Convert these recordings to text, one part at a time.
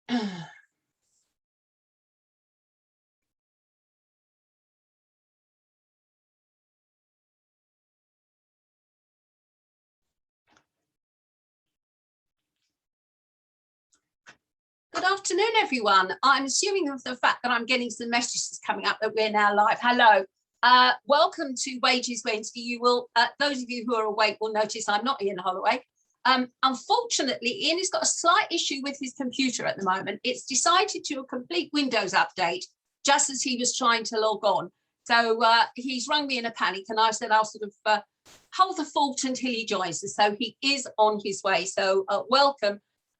Good afternoon, everyone. I'm assuming of the fact that I'm getting some messages coming up that we're now live. Hello. Welcome to Wages Wednesday. You will, those of you who are awake will notice I'm not Ian Holloway. Unfortunately, Ian has got a slight issue with his computer at the moment. It's decided to do a complete Windows update just as he was trying to log on. So he's rung me in a panic, and I said I'll sort of hold the fort until he joins us. So he is on his way. So welcome.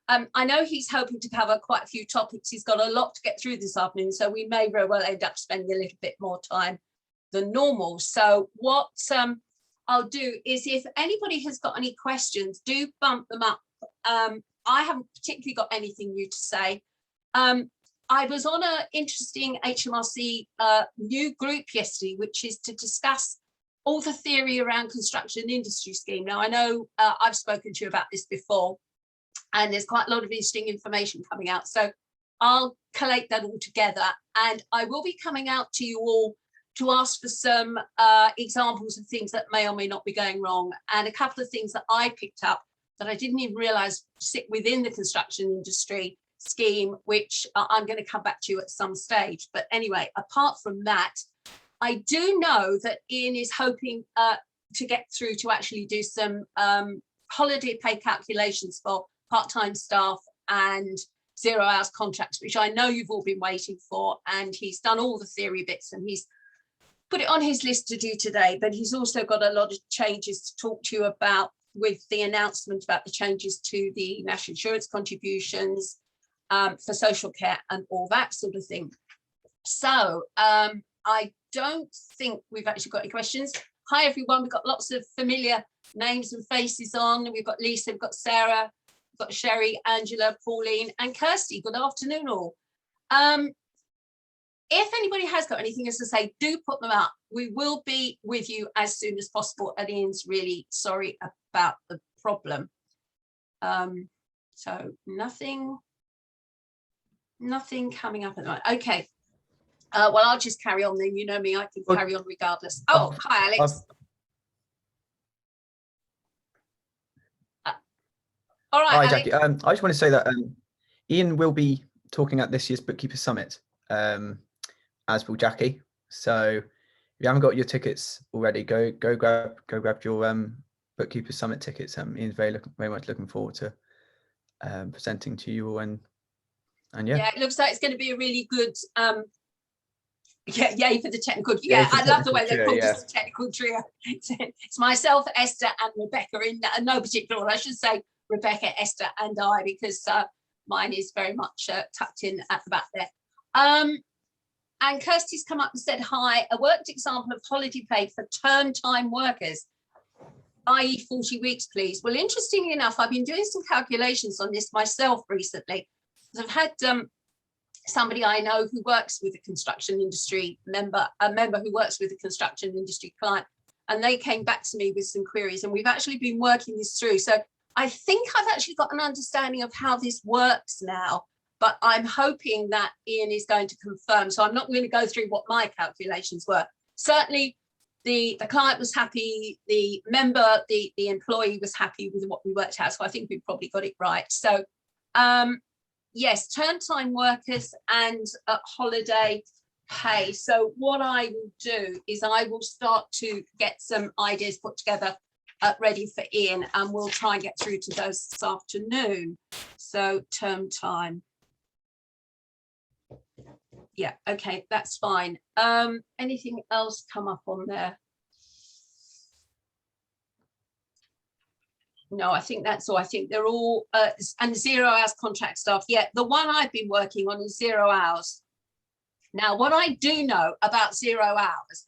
I know he's hoping to cover quite a few topics. He's got a lot to get through this afternoon, so we may very well end up spending a little bit more time than normal. So what I'll do is, if anybody has got any questions, do bump them up. I haven't particularly got anything new to say. I was on an interesting HMRC new group yesterday, which is to discuss all the theory around construction industry scheme. Now, I know I've spoken to you about this before, and there's quite a lot of interesting information coming out. So I'll collate that all together, and I will be coming out to you all to ask for some examples of things that may or may not be going wrong, and a couple of things that I picked up that I didn't even realize sit within the construction industry scheme, which I'm going to come back to you at some stage. But anyway, apart from that, I do know that Ian is hoping to get through to actually do some holiday pay calculations for part-time staff and 0 hours contracts, which I know you've all been waiting for, and he's done all the theory bits and he's put it on his list to do today. But he's also got a lot of changes to talk to you about, with the announcement about the changes to the national insurance contributions for social care and all that sort of thing. So I don't think we've actually got any questions. Hi everyone, we've got lots of familiar names and faces on. We've got Lisa, we've got Sarah, we've got Sherry, Angela, Pauline and Kirsty. Good afternoon all. If anybody has got anything else to say, do put them up. We will be with you as soon as possible, and Ian's really sorry about the problem. So nothing coming up at the moment. Okay. Well, I'll just carry on then. You know me, I can carry on regardless. Oh, hi, Alex. All right, hi, Alex. Jackie. I just want to say that Ian will be talking at this year's Bookkeeper Summit, as will Jackie. So if you haven't got your tickets already, go grab your Bookkeeper Summit tickets. Ian's very much looking forward to presenting to you all, and yeah, it looks like it's going to be a really good yay for the technical. Yeah, I love the way they're called the technical trio. It's myself, Esther and Rebecca in no particular order. I should say Rebecca, Esther and I, because mine is very much tucked in at the back there. And Kirsty's come up and said, hi, a worked example of holiday pay for term time workers, i.e. 40 weeks, please. Well, interestingly enough, I've been doing some calculations on this myself recently. I've had somebody I know who works with a construction industry a member who works with a construction industry client, and they came back to me with some queries, and we've actually been working this through. So I think I've actually got an understanding of how this works now, but I'm hoping that Ian is going to confirm. So I'm not going to go through what my calculations were. Certainly the client was happy, the member, the employee was happy with what we worked out. So I think we probably got it right. So yes, term time workers and holiday pay. So what I will do is I will start to get some ideas put together ready for Ian, and we'll try and get through to those this afternoon. So term time. Yeah, okay, that's fine. Anything else come up on there? No, I think that's all. I think they're all and 0 hours contract staff. Yeah, the one I've been working on is 0 hours. Now, what I do know about 0 hours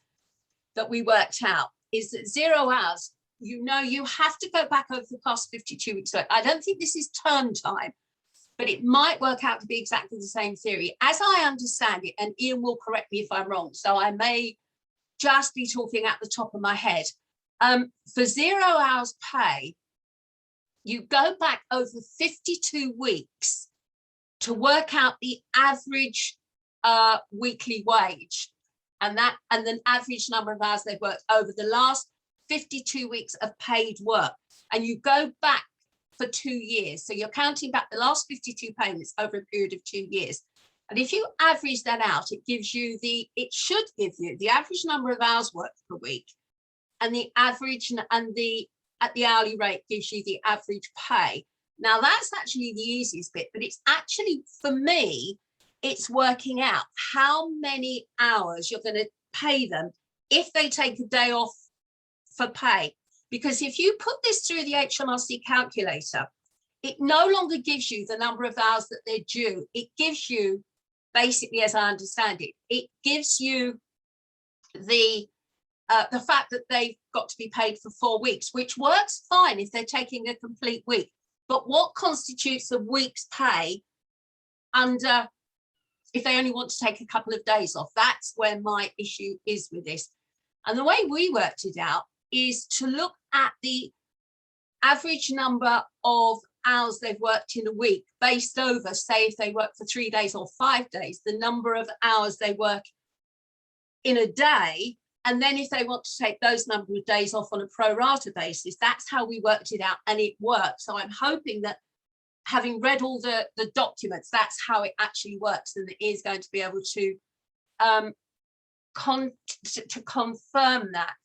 that we worked out is that 0 hours, you know, you have to go back over the past 52 weeks. So I don't think this is term time, but it might work out to be exactly the same theory. As I understand it, and Ian will correct me if I'm wrong, so I may just be talking at the top of my head. For 0 hours pay, you go back over 52 weeks to work out the average weekly wage, and then average number of hours they've worked over the last 52 weeks of paid work. And you go back for 2 years. So you're counting back the last 52 payments over a period of 2 years. And if you average that out, it should give you the average number of hours worked per week, and the average at the hourly rate gives you the average pay. Now that's actually the easiest bit, but it's actually, for me, it's working out how many hours you're going to pay them if they take a day off for pay. Because if you put this through the HMRC calculator, it no longer gives you the number of hours that they're due. It gives you, basically, as I understand it, it gives you the fact that they've got to be paid for 4 weeks, which works fine if they're taking a complete week. But what constitutes a week's pay under, if they only want to take a couple of days off? That's where my issue is with this. And the way we worked it out is to look at the average number of hours they've worked in a week based over, say, if they work for 3 days or 5 days, the number of hours they work in a day. And then if they want to take those number of days off on a pro rata basis, that's how we worked it out, and it worked. So I'm hoping that, having read all the documents, that's how it actually works, and it is going to be able to confirm that.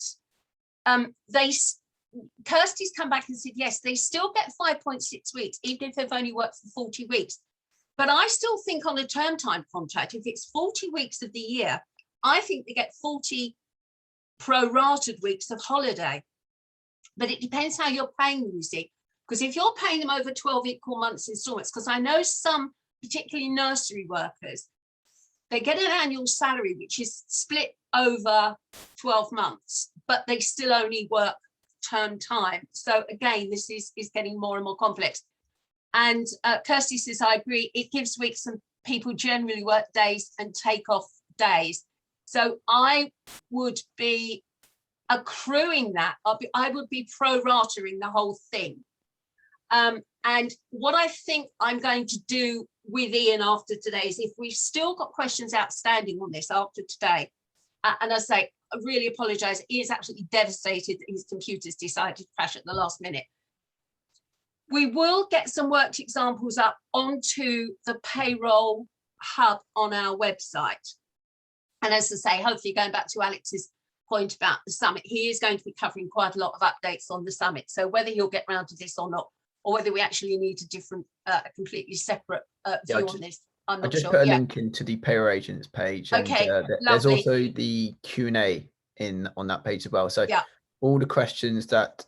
Kirsty's come back and said, yes, they still get 5.6 weeks, even if they've only worked for 40 weeks. But I still think on a term time contract, if it's 40 weeks of the year, I think they get 40 prorated weeks of holiday. But it depends how you're paying them, you see. Because if you're paying them over 12 equal months installments, because I know some, particularly nursery workers, they get an annual salary which is split over 12 months, but they still only work term time. So again, this is getting more and more complex. And Kirsty says, I agree, it gives weeks, and people generally work days and take off days. So I would be accruing that. I would be pro-ratering the whole thing. And what I think I'm going to do with Ian after today is, if we've still got questions outstanding on this after today, and I say, I really apologise, Ian's absolutely devastated that his computer's decided to crash at the last minute. We will get some worked examples up onto the payroll hub on our website. And as I say, hopefully, going back to Alex's point about the summit, he is going to be covering quite a lot of updates on the summit. So whether he'll get round to this or not, or whether we actually need a different, completely separate view on this, I'm not sure. I just put a link into the payroll agents page. And, okay, there's also the Q&A on that page as well. So yeah, all the questions that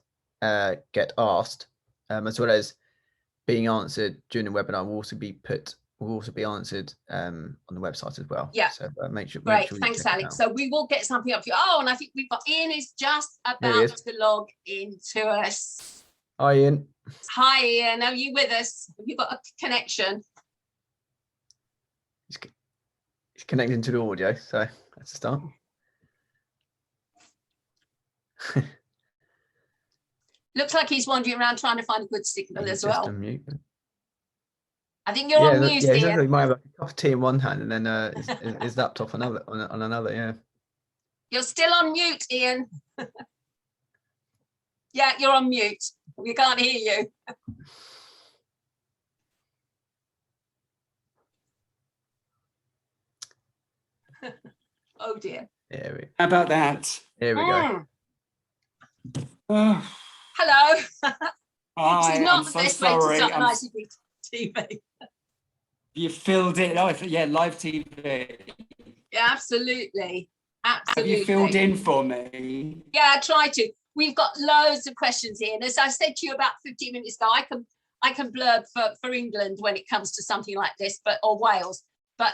get asked, as well as being answered during the webinar, will also be answered on the website as well. Yeah. So make sure. Great, thanks, Alex. So we will get something up for you. Oh, and I think we've got Ian is just about to log into us. Hi, Ian. Hi, Ian. Are you with us? Have you got a connection? He's connecting to the audio, so that's a start. Looks like he's wandering around trying to find a good signal as well. Unmute. I think you're on mute, Ian. He might have a cup of tea in one hand and then his laptop on another. Yeah. You're still on mute, Ian. Yeah, you're on mute. We can't hear you. Oh dear. How about that? Here we go. Hello. Hi, not I'm the so best way to sorry. start an ICB TV. You filled it. Oh, yeah, live TV. Yeah, absolutely. Absolutely. Have you filled in for me? Yeah, I try to. We've got loads of questions here. And as I said to you about 15 minutes ago, I can blurb for England when it comes to something like this, or Wales. But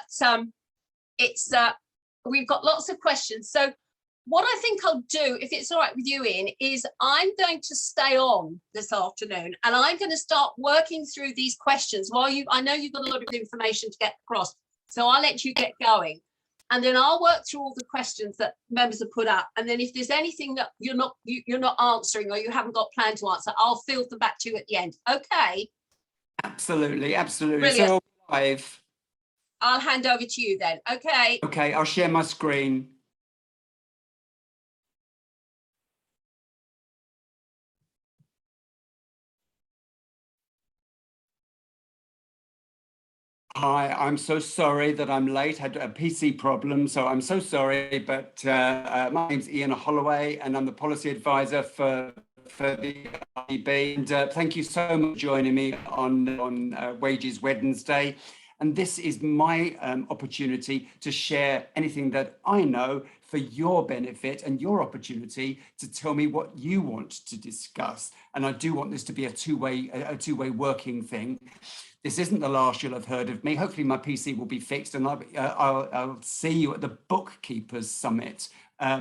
it's we've got lots of questions. So what I think I'll do, if it's all right with you, Ian, is I'm going to stay on this afternoon, and I'm going to start working through these questions while I know you've got a lot of information to get across. So I'll let you get going. And then I'll work through all the questions that members have put up. And then if there's anything that you're not answering, or you haven't got planned to answer, I'll field them back to you at the end. Okay. Absolutely, absolutely. Brilliant. So live. I'll hand over to you then. Okay. Okay, I'll share my screen. Hi, I'm so sorry that I'm late. Had a PC problem, so I'm so sorry. But my name's Ian Holloway, and I'm the policy advisor for the ICB. And thank you so much for joining me on Wages Wednesday. And this is my opportunity to share anything that I know for your benefit and your opportunity to tell me what you want to discuss. And I do want this to be a two-way working thing. This isn't the last you'll have heard of me. Hopefully my PC will be fixed, and I'll see you at the Bookkeepers Summit.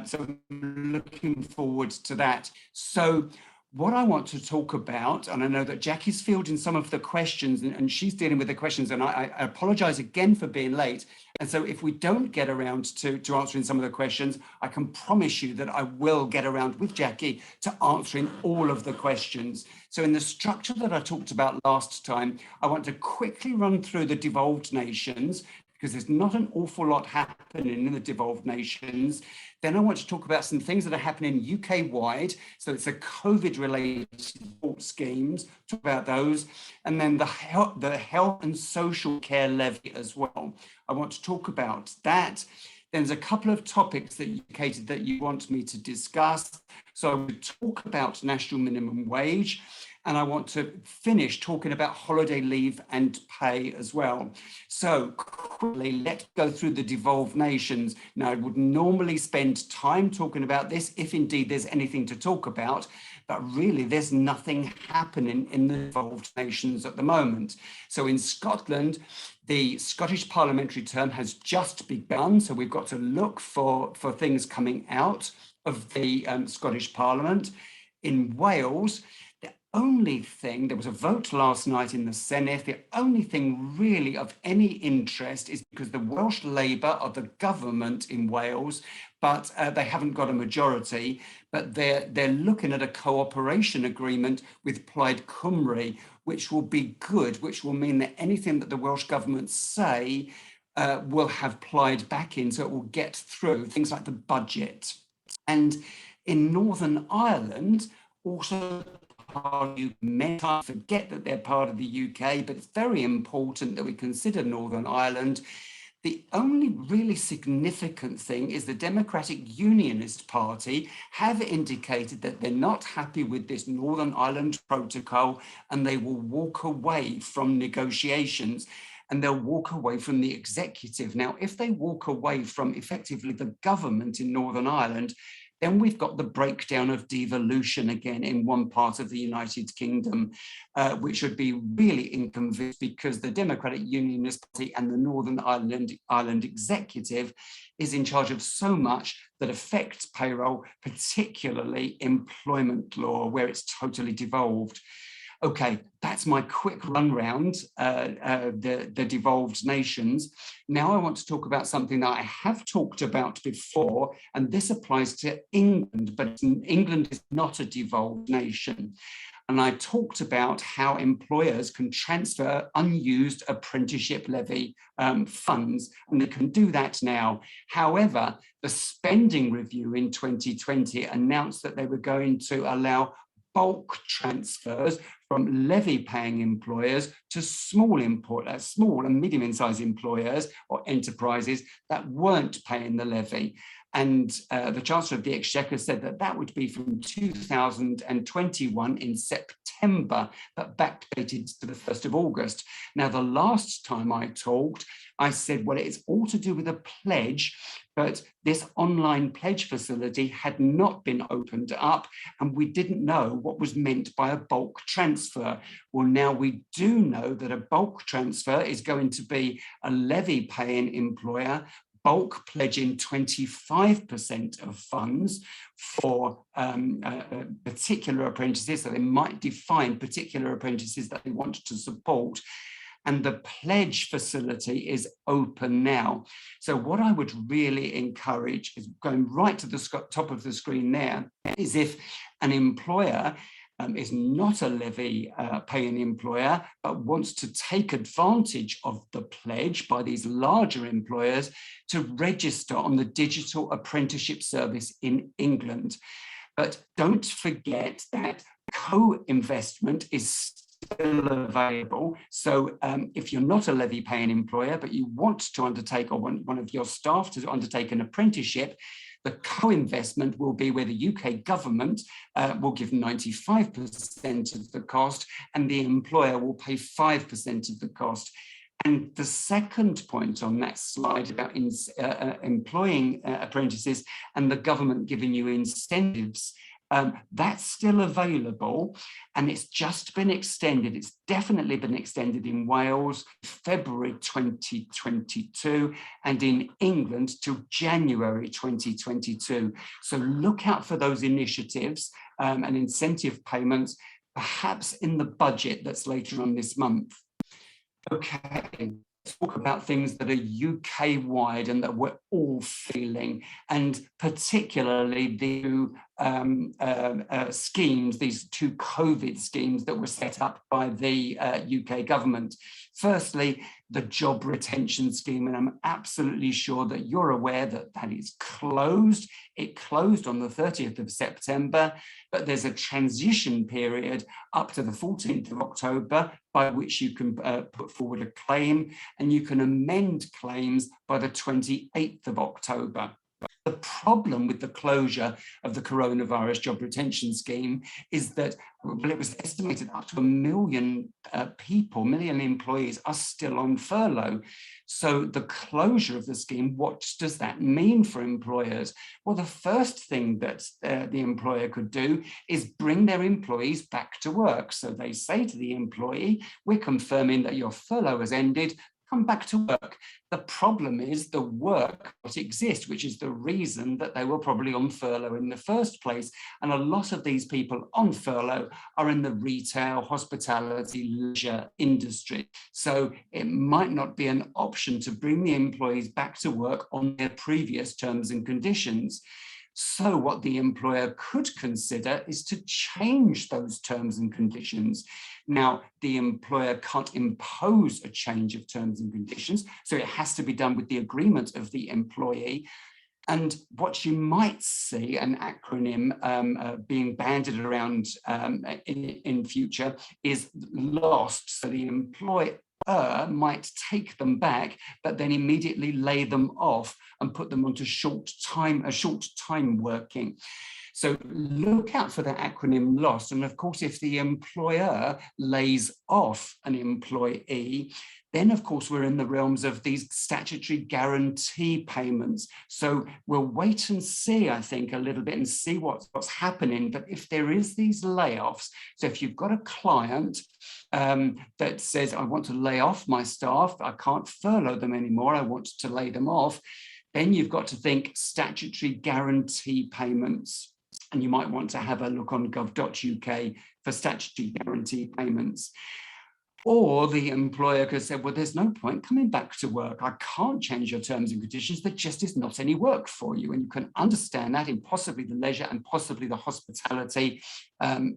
So I'm looking forward to that. So what I want to talk about, and I know that Jackie's fielding some of the questions, and she's dealing with the questions, and I apologize again for being late. And so if we don't get around to answering some of the questions, I can promise you that I will get around with Jackie to answering all of the questions. So in the structure that I talked about last time, I want to quickly run through the devolved nations, because there's not an awful lot happening in the devolved nations. Then I want to talk about some things that are happening UK-wide. So it's a COVID-related support schemes, talk about those. And then the health and social care levy as well. I want to talk about that. Then there's a couple of topics that you indicated that you want me to discuss. So I would talk about national minimum wage, and I want to finish talking about holiday leave and pay as well. So quickly, let's go through the devolved nations. Now, I would normally spend time talking about this if indeed there's anything to talk about, but really there's nothing happening in the devolved nations at the moment. So in Scotland, the Scottish parliamentary term has just begun. So we've got to look for things coming out of the Scottish Parliament. In Wales, only thing, there was a vote last night in the Senedd, the only thing really of any interest is because the Welsh Labour are the government in Wales, but they haven't got a majority, but they're looking at a cooperation agreement with Plaid Cymru, which will be good, which will mean that anything that the Welsh government say will have Plaid back in, so it will get through, things like the budget. And in Northern Ireland, also, you may forget that they're part of the UK, but it's very important that we consider Northern Ireland. The only really significant thing is the Democratic Unionist Party have indicated that they're not happy with this Northern Ireland protocol, and they will walk away from negotiations, and they'll walk away from the executive. Now, if they walk away from effectively the government in Northern Ireland, then we've got the breakdown of devolution again in one part of the United Kingdom, which would be really inconvenient because the Democratic Unionist Party and the Northern Ireland Executive is in charge of so much that affects payroll, particularly employment law, where it's totally devolved. Okay, that's my quick run round the devolved nations. Now I want to talk about something that I have talked about before, and this applies to England, but England is not a devolved nation. And I talked about how employers can transfer unused apprenticeship levy funds, and they can do that now. However, the spending review in 2020 announced that they were going to allow bulk transfers from levy-paying employers to small and medium-sized employers or enterprises that weren't paying the levy. And the Chancellor of the Exchequer said that that would be from 2021 in September, but backdated to the 1st of August. Now, the last time I talked, I said, well, it's all to do with a pledge, but this online pledge facility had not been opened up, and we didn't know what was meant by a bulk transfer. Well, now we do know that a bulk transfer is going to be a levy-paying employer bulk pledging 25% of funds for particular apprentices, so they might define particular apprentices that they want to support. And the pledge facility is open now. So what I would really encourage is going right to the top of the screen there, is if an employer is not a levy paying employer, but wants to take advantage of the pledge by these larger employers to register on the digital apprenticeship service in England. But don't forget that co-investment is still available. So if you're not a levy paying employer, but you want to undertake, or want one of your staff to undertake an apprenticeship, the co-investment will be where the UK government will give 95% of the cost and the employer will pay 5% of the cost. And the second point on that slide about employing apprentices and the government giving you incentives, that's still available, and it's just been extended. It's definitely been extended in Wales, February 2022, and in England till January 2022. So look out for those initiatives and incentive payments, perhaps in the budget that's later on this month. Okay, let's talk about things that are UK-wide and that we're all feeling, and particularly the schemes, these two COVID schemes that were set up by the UK government. Firstly, the job retention scheme, and I'm absolutely sure that you're aware that that is closed. It closed on the 30th of September, but there's a transition period up to the 14th of October by which you can put forward a claim, and you can amend claims by the 28th of October. The problem with the closure of the coronavirus job retention scheme is that, well, it was estimated up to 1 million million employees are still on furlough. So the closure of the scheme, what does that mean for employers? Well, the first thing that the employer could do is bring their employees back to work. So they say to the employee, we're confirming that your furlough has ended, come back to work. The problem is the work that exists, which is the reason that they were probably on furlough in the first place. And a lot of these people on furlough are in the retail, hospitality, leisure industry. So it might not be an option to bring the employees back to work on their previous terms and conditions. So what the employer could consider is to change those terms and conditions. Now, the employer can't impose a change of terms and conditions, so it has to be done with the agreement of the employee. And what you might see, an acronym being bandied around in future, is LOST. So the employer might take them back, but then immediately lay them off and put them onto short time working. So look out for that acronym LOST. And of course, if the employer lays off an employee, then of course we're in the realms of these statutory guarantee payments. So we'll wait and see, I think, a little bit and see what's happening. But if there is these layoffs, so if you've got a client that says, I want to lay off my staff, I can't furlough them anymore, I want to lay them off, then you've got to think statutory guarantee payments. And you might want to have a look on gov.uk for statutory guarantee payments. Or the employer could say, well, there's no point coming back to work. I can't change your terms and conditions. There just is not any work for you. And you can understand that in possibly the leisure and possibly the hospitality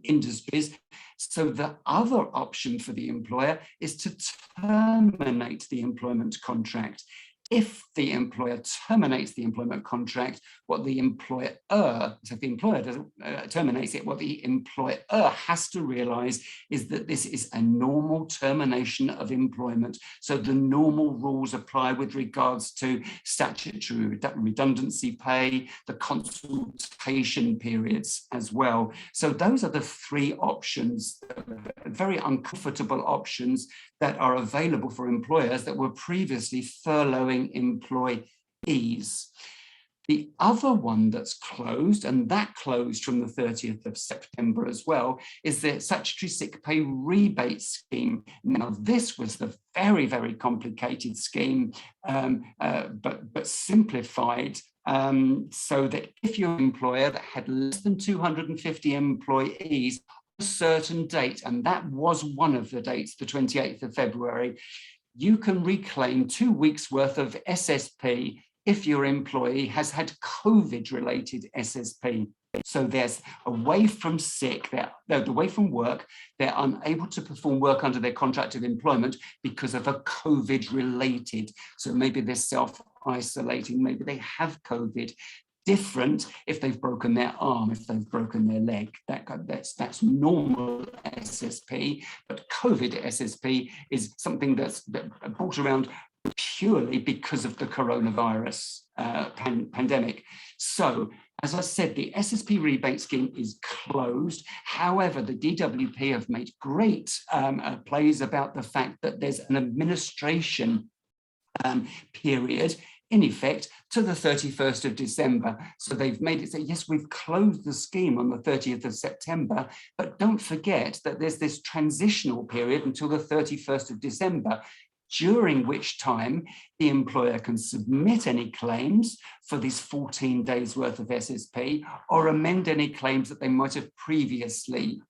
industries. So the other option for the employer is to terminate the employment contract. If the employer terminates the employment contract, what the employer, so if the employer doesn't terminates it, what the employer has to realize is that this is a normal termination of employment. So the normal rules apply with regards to statutory redundancy pay, the consultation periods as well. So those are the three options, very uncomfortable options that are available for employers that were previously furloughing employees. The other one that's closed, and that closed from the 30th of September as well, is the statutory sick pay rebate scheme. Now, this was the very, very complicated scheme, but simplified, so that if your employer that had less than 250 employees on a certain date, and that was one of the dates, the 28th of February, you can reclaim 2 weeks worth of SSP if your employee has had COVID-related SSP. So there's away from sick, they're away from work, they're unable to perform work under their contract of employment because of a COVID related. So maybe they're self-isolating, maybe they have COVID. Different if they've broken their arm, if they've broken their leg, that's normal SSP, but COVID SSP is something that's brought around purely because of the coronavirus pandemic. So, as I said, the SSP rebate scheme is closed. However, the DWP have made great plays about the fact that there's an administration period, in effect, to the 31st of December. So they've made it say, yes, we've closed the scheme on the 30th of September, but don't forget that there's this transitional period until the 31st of December, during which time the employer can submit any claims for these 14 days worth of SSP or amend any claims that they might have previously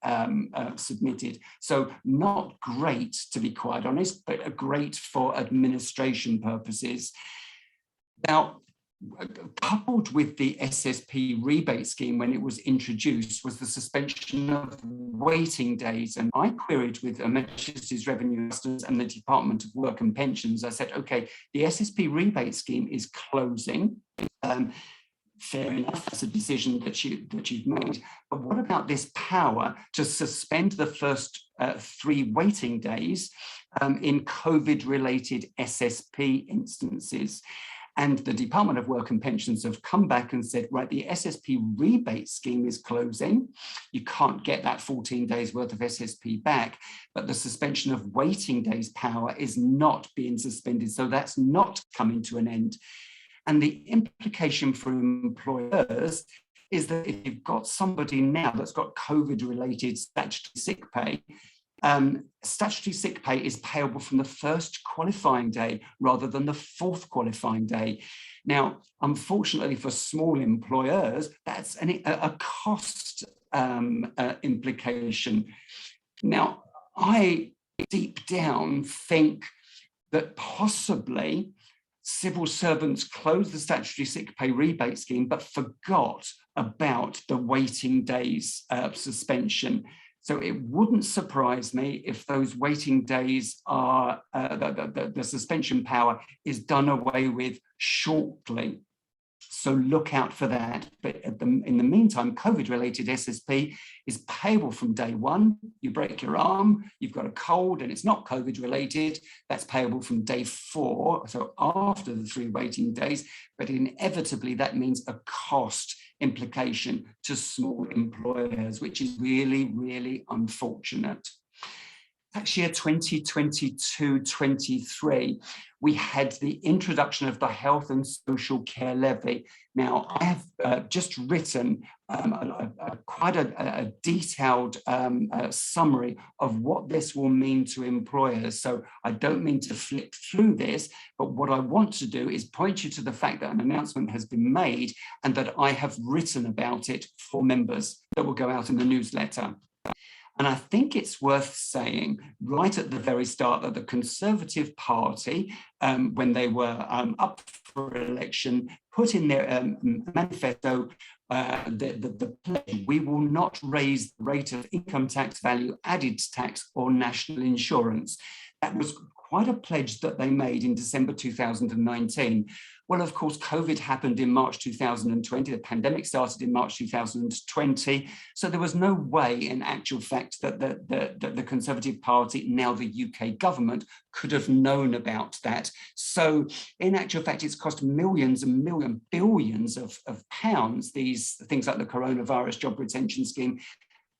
submitted. So not great, to be quite honest, but great for administration purposes. Now, coupled with the SSP rebate scheme when it was introduced was the suspension of waiting days. And I queried with Her Majesty's Revenue Customs and the Department of Work and Pensions. I said, okay, the SSP rebate scheme is closing. Fair enough, that's a decision that you've made. But what about this power to suspend the first 3 waiting days in COVID-related SSP instances? And the Department of Work and Pensions have come back and said, right, the SSP rebate scheme is closing. You can't get that 14 days worth of SSP back, but the suspension of waiting days power is not being suspended. So that's not coming to an end. And the implication for employers is that if you've got somebody now that's got COVID-related statutory sick pay, statutory sick pay is payable from the first qualifying day rather than the 4th qualifying day. Now, unfortunately for small employers, that's a cost implication. Now, I deep down think that possibly civil servants closed the statutory sick pay rebate scheme but forgot about the waiting days suspension. So it wouldn't surprise me if those waiting days are, the suspension power is done away with shortly. So look out for that. But in the meantime, COVID-related SSP is payable from day 1. You break your arm, you've got a cold and it's not COVID-related, that's payable from day 4, so after the 3 waiting days. But inevitably, that means a cost implication to small employers, which is really, really unfortunate. Tax year 2022-23, we had the introduction of the Health and Social Care Levy. Now, I have just written quite a detailed summary of what this will mean to employers. So I don't mean to flip through this, but what I want to do is point you to the fact that an announcement has been made and that I have written about it for members that will go out in the newsletter. And I think it's worth saying right at the very start that the Conservative Party, when they were up for election, put in their manifesto the pledge, we will not raise the rate of income tax, value added tax or national insurance. That was quite a pledge that they made in December 2019. Well, of course, COVID happened in March 2020. The pandemic started in March 2020. So there was no way, in actual fact, that the Conservative Party, now the UK government, could have known about that. So in actual fact, it's cost millions and billions of pounds, these things like the coronavirus job retention scheme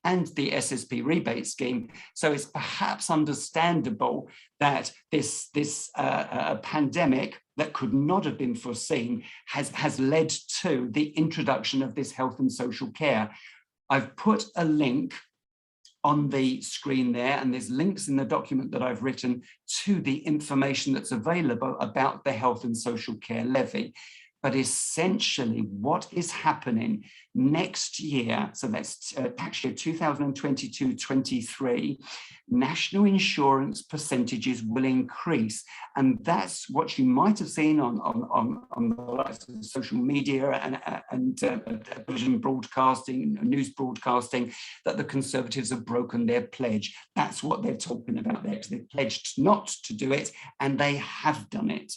and the SSP rebate scheme. So it's perhaps understandable that this pandemic that could not have been foreseen has led to the introduction of this health and social care. I've put a link on the screen there, and there's links in the document that I've written to the information that's available about the health and social care levy. But essentially what is happening next year, so that's tax year 2022-23, national insurance percentages will increase. And that's what you might have seen on the likes of social media and television broadcasting, news broadcasting, that the Conservatives have broken their pledge. That's what they're talking about there, because they've pledged not to do it, and they have done it.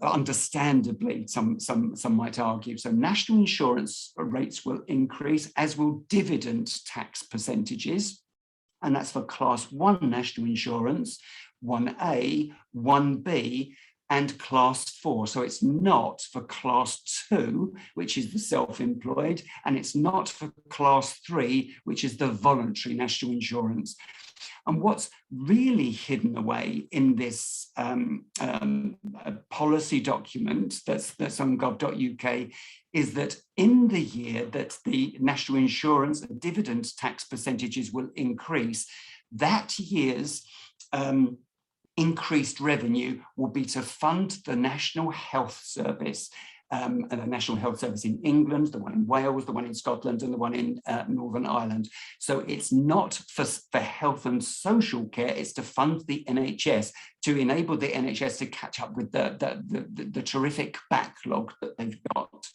Understandably, some might argue. So national insurance rates will increase, as will dividend tax percentages. And that's for class 1 national insurance, 1A, 1B, and class 4. So it's not for class 2, which is the self-employed, and it's not for class 3, which is the voluntary national insurance. And what's really hidden away in this policy document that's on gov.uk is that in the year that the national insurance and dividend tax percentages will increase, that year's increased revenue will be to fund the National Health Service. And the National Health Service in England, the one in Wales, the one in Scotland, and the one in Northern Ireland. So it's not for health and social care, it's to fund the NHS, to enable the NHS to catch up with the terrific backlog that they've got.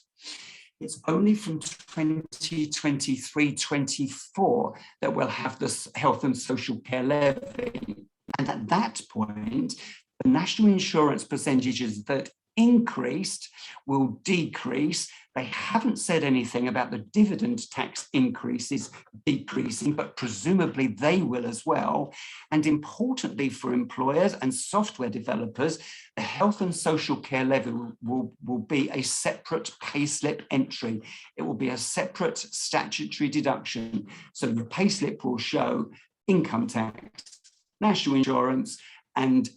It's only from 2023-24 that we'll have this health and social care levy. And at that point, the national insurance percentages that increased will decrease. They haven't said anything about the dividend tax increases decreasing, but presumably they will as well. And importantly for employers and software developers, the health and social care levy will be a separate payslip entry. It will be a separate statutory deduction. So the payslip will show income tax, national insurance, and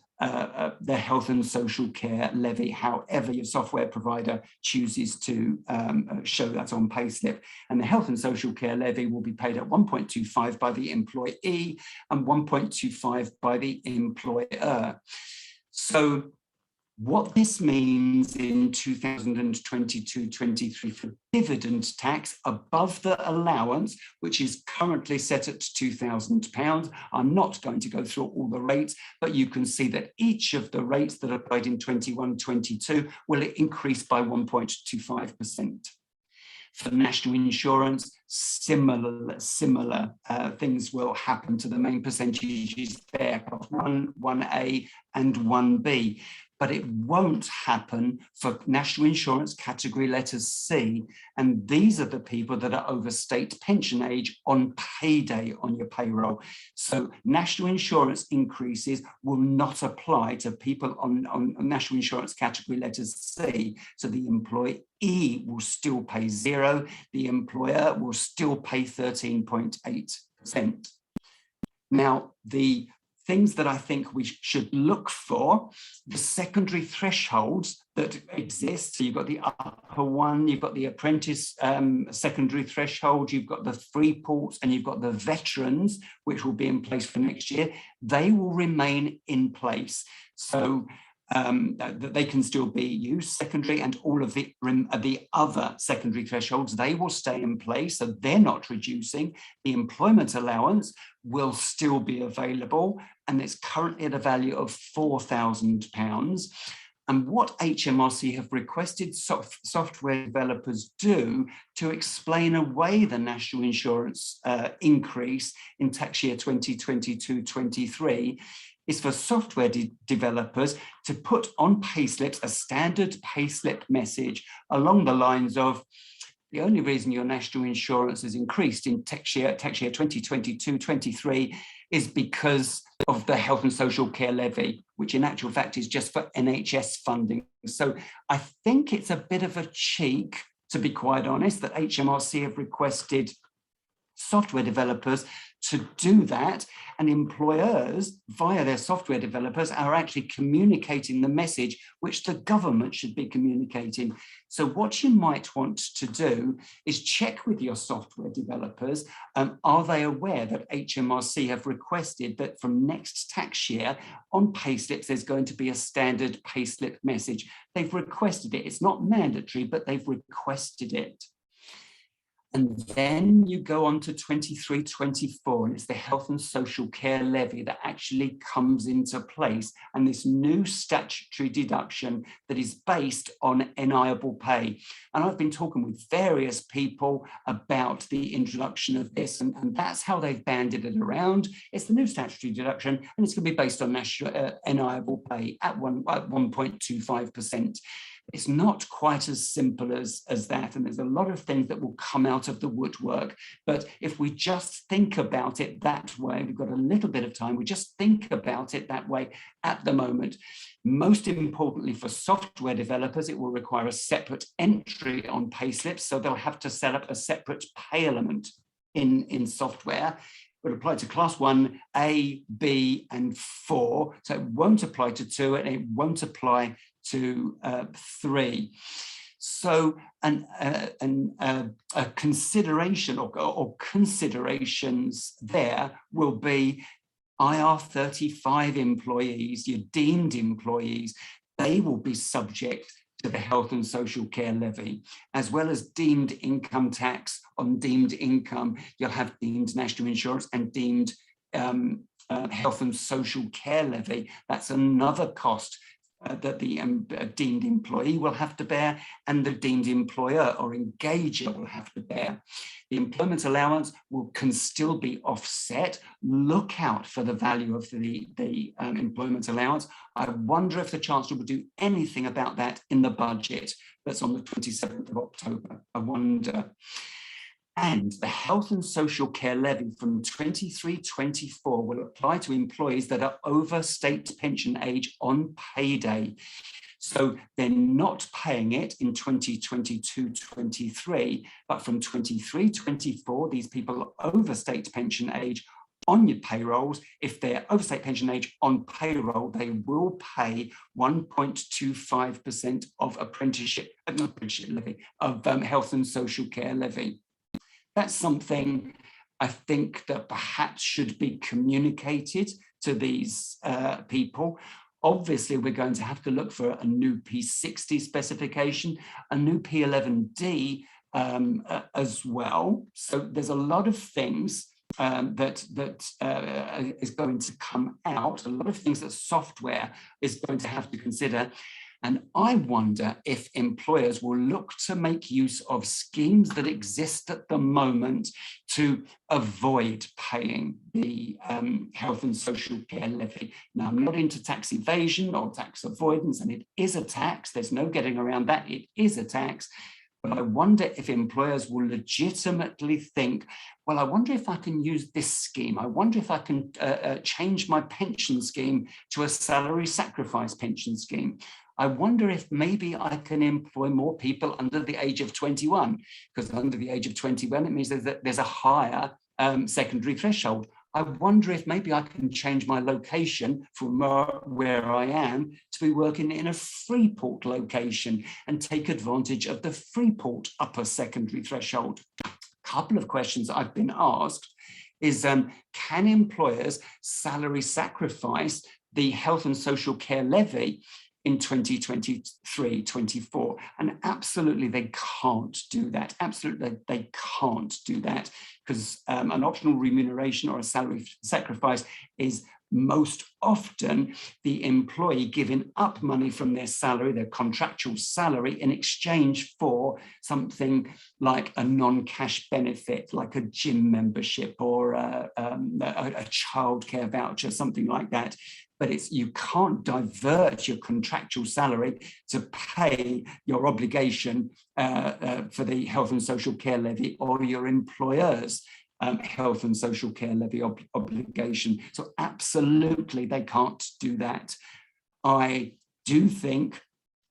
the health and social care levy, however your software provider chooses to show that on payslip. And the health and social care levy will be paid at 1.25 by the employee and 1.25 by the employer. So what this means in 2022-23 for dividend tax above the allowance, which is currently set at £2,000. I'm not going to go through all the rates, but you can see that each of the rates that are paid in 21-22 will increase by 1.25%. For national insurance, similar things will happen to the main percentages there, 1, 1A and 1B. But it won't happen for national insurance category letters C. And these are the people that are over state pension age on payday on your payroll. So national insurance increases will not apply to people on national insurance category letters C. So the employee will still pay 0. The employer will still pay 13.8%. Now, the things that I think we should look for, the secondary thresholds that exist. So you've got the upper one, you've got the apprentice secondary threshold, you've got the free ports, and you've got the veterans, which will be in place for next year. They will remain in place. So they can still be used, secondary, and all of the other secondary thresholds, they will stay in place, so they're not reducing. The employment allowance will still be available, and it's currently at a value of £4,000. And what HMRC have requested software developers do to explain away the national insurance increase in tax year 2022-23 is for software developers to put on payslips a standard payslip message along the lines of, the only reason your national insurance has increased in tax year 2022-23 is because of the health and social care levy, which in actual fact is just for NHS funding. So I think it's a bit of a cheek, to be quite honest, that HMRC have requested software developers to do that, and employers via their software developers are actually communicating the message which the government should be communicating. So what you might want to do is check with your software developers, are they aware that HMRC have requested that from next tax year on payslips there's going to be a standard payslip message. They've requested it. It's not mandatory, but they've requested it. And then you go on to 23-24, and it's the Health and Social Care Levy that actually comes into place, and this new statutory deduction that is based on NIable pay. And I've been talking with various people about the introduction of this, and that's how they've banded it around. It's the new statutory deduction, and it's going to be based on national NIable pay at 1.25%. It's not quite as simple as that, and there's a lot of things that will come out of the woodwork. But if we just think about it that way, we've got a little bit of time, we just think about it that way at the moment. Most importantly for software developers, it will require a separate entry on payslips, so they'll have to set up a separate pay element in software. It will apply to class 1, A, B, and 4. So it won't apply to 2, and it won't apply to 3. So a consideration or considerations there will be IR35 employees, your deemed employees. They will be subject to the Health and Social Care Levy, as well as deemed income tax on deemed income. You'll have deemed national insurance and deemed Health and Social Care Levy. That's another cost that the deemed employee will have to bear, and the deemed employer or engager will have to bear. The employment allowance can still be offset. Look out for the value of the employment allowance. I wonder if the Chancellor will do anything about that in the budget that's on the 27th of October. I wonder. And the Health and Social Care Levy from 23-24 will apply to employees that are over state pension age on payday. So they're not paying it in 2022-23, but from 23-24, these people are over state pension age on your payrolls. If they're over state pension age on payroll, they will pay 1.25% of Health and Social Care Levy. That's something I think that perhaps should be communicated to these people. Obviously, we're going to have to look for a new P60 specification, a new P11D as well. So there's a lot of things that is going to come out, a lot of things that software is going to have to consider. And I wonder if employers will look to make use of schemes that exist at the moment to avoid paying the Health and Social Care Levy. Now, I'm not into tax evasion or tax avoidance, and it is a tax. There's no getting around that. It is a tax. But I wonder if employers will legitimately think, well, I wonder if I can use this scheme. I wonder if I can change my pension scheme to a salary sacrifice pension scheme. I wonder if maybe I can employ more people under the age of 21, because under the age of 21, it means that there's a higher secondary threshold. I wonder if maybe I can change my location from where I am to be working in a Freeport location and take advantage of the Freeport upper secondary threshold. A couple of questions I've been asked is, can employers salary sacrifice the Health and Social Care Levy in 2023-24? And absolutely they can't do that. Absolutely they can't do that, because an optional remuneration or a salary sacrifice is most often the employee giving up money from their salary, their contractual salary, in exchange for something like a non-cash benefit, like a gym membership or a childcare voucher, something like that. But you can't divert your contractual salary to pay your obligation for the Health and Social Care Levy or your employer's Health and Social Care Levy obligation. So absolutely they can't do that. I do think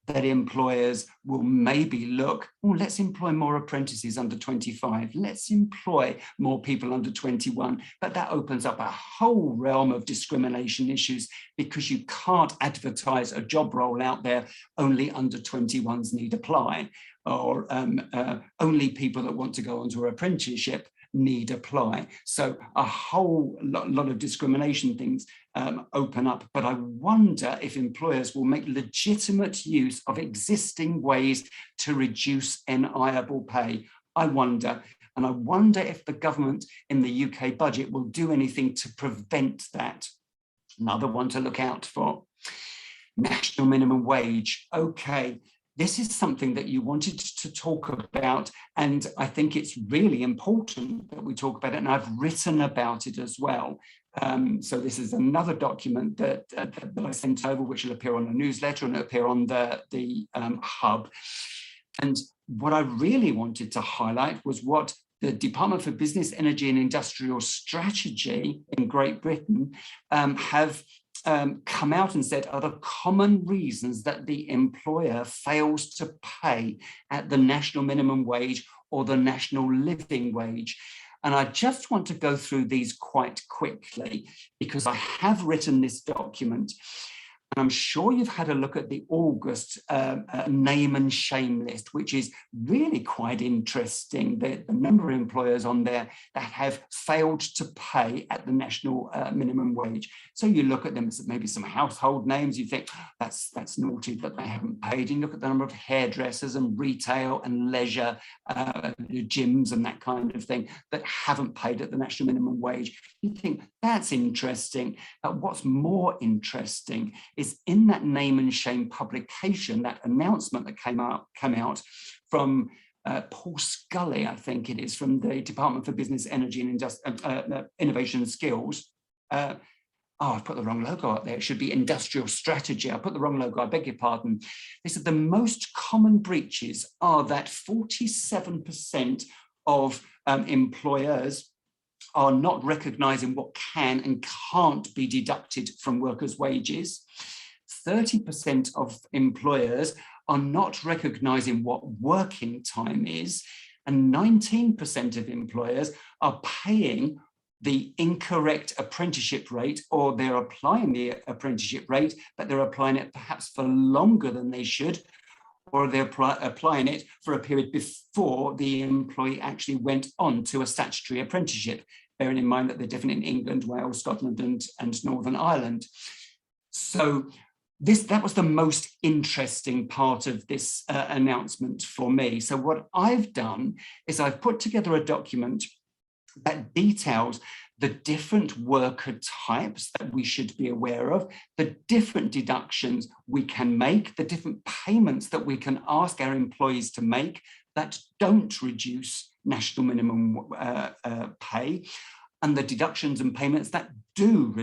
that employers will maybe look, oh, let's employ more apprentices under 25, let's employ more people under 21, but that opens up a whole realm of discrimination issues, because you can't advertise a job role out there, only under 21s need apply, or only people that want to go onto an apprenticeship need apply. So a whole lot of discrimination things open up, but I wonder if employers will make legitimate use of existing ways to reduce NIable pay. I wonder, and I wonder if the government in the UK budget will do anything to prevent that. Another one to look out for. National minimum wage. Okay. This is something that you wanted to talk about, and I think it's really important that we talk about it, and I've written about it as well. So this is another document that I sent over, which will appear on a newsletter and appear on the hub. And what I really wanted to highlight was what the Department for Business, Energy and Industrial Strategy in Great Britain have come out and said are the common reasons that the employer fails to pay at the national minimum wage or the national living wage. And I just want to go through these quite quickly, because I have written this document. And I'm sure you've had a look at the August name and shame list, which is really quite interesting. The number of employers on there that have failed to pay at the national minimum wage. So you look at them as maybe some household names, you think that's naughty that they haven't paid. You look at the number of hairdressers and retail and leisure gyms and that kind of thing that haven't paid at the national minimum wage. You think that's interesting. But what's more interesting is in that name and shame publication, that announcement that came out from Paul Scully, I think it is, from the Department for Business, Energy and Innovation and Skills. Oh, I've put the wrong logo up there. It should be Industrial Strategy. I put the wrong logo, I beg your pardon. They said the most common breaches are that 47% of employers are not recognising what can and can't be deducted from workers' wages. 30% of employers are not recognising what working time is, and 19% of employers are paying the incorrect apprenticeship rate, or they're applying the apprenticeship rate, but they're applying it perhaps for longer than they should, or they're applying it for a period before the employee actually went on to a statutory apprenticeship, bearing in mind that they're different in England, Wales, Scotland, and Northern Ireland. So that was the most interesting part of this announcement for me. So what I've done is I've put together a document that details the different worker types that we should be aware of, the different deductions we can make, the different payments that we can ask our employees to make that don't reduce national minimum pay, and the deductions and payments that do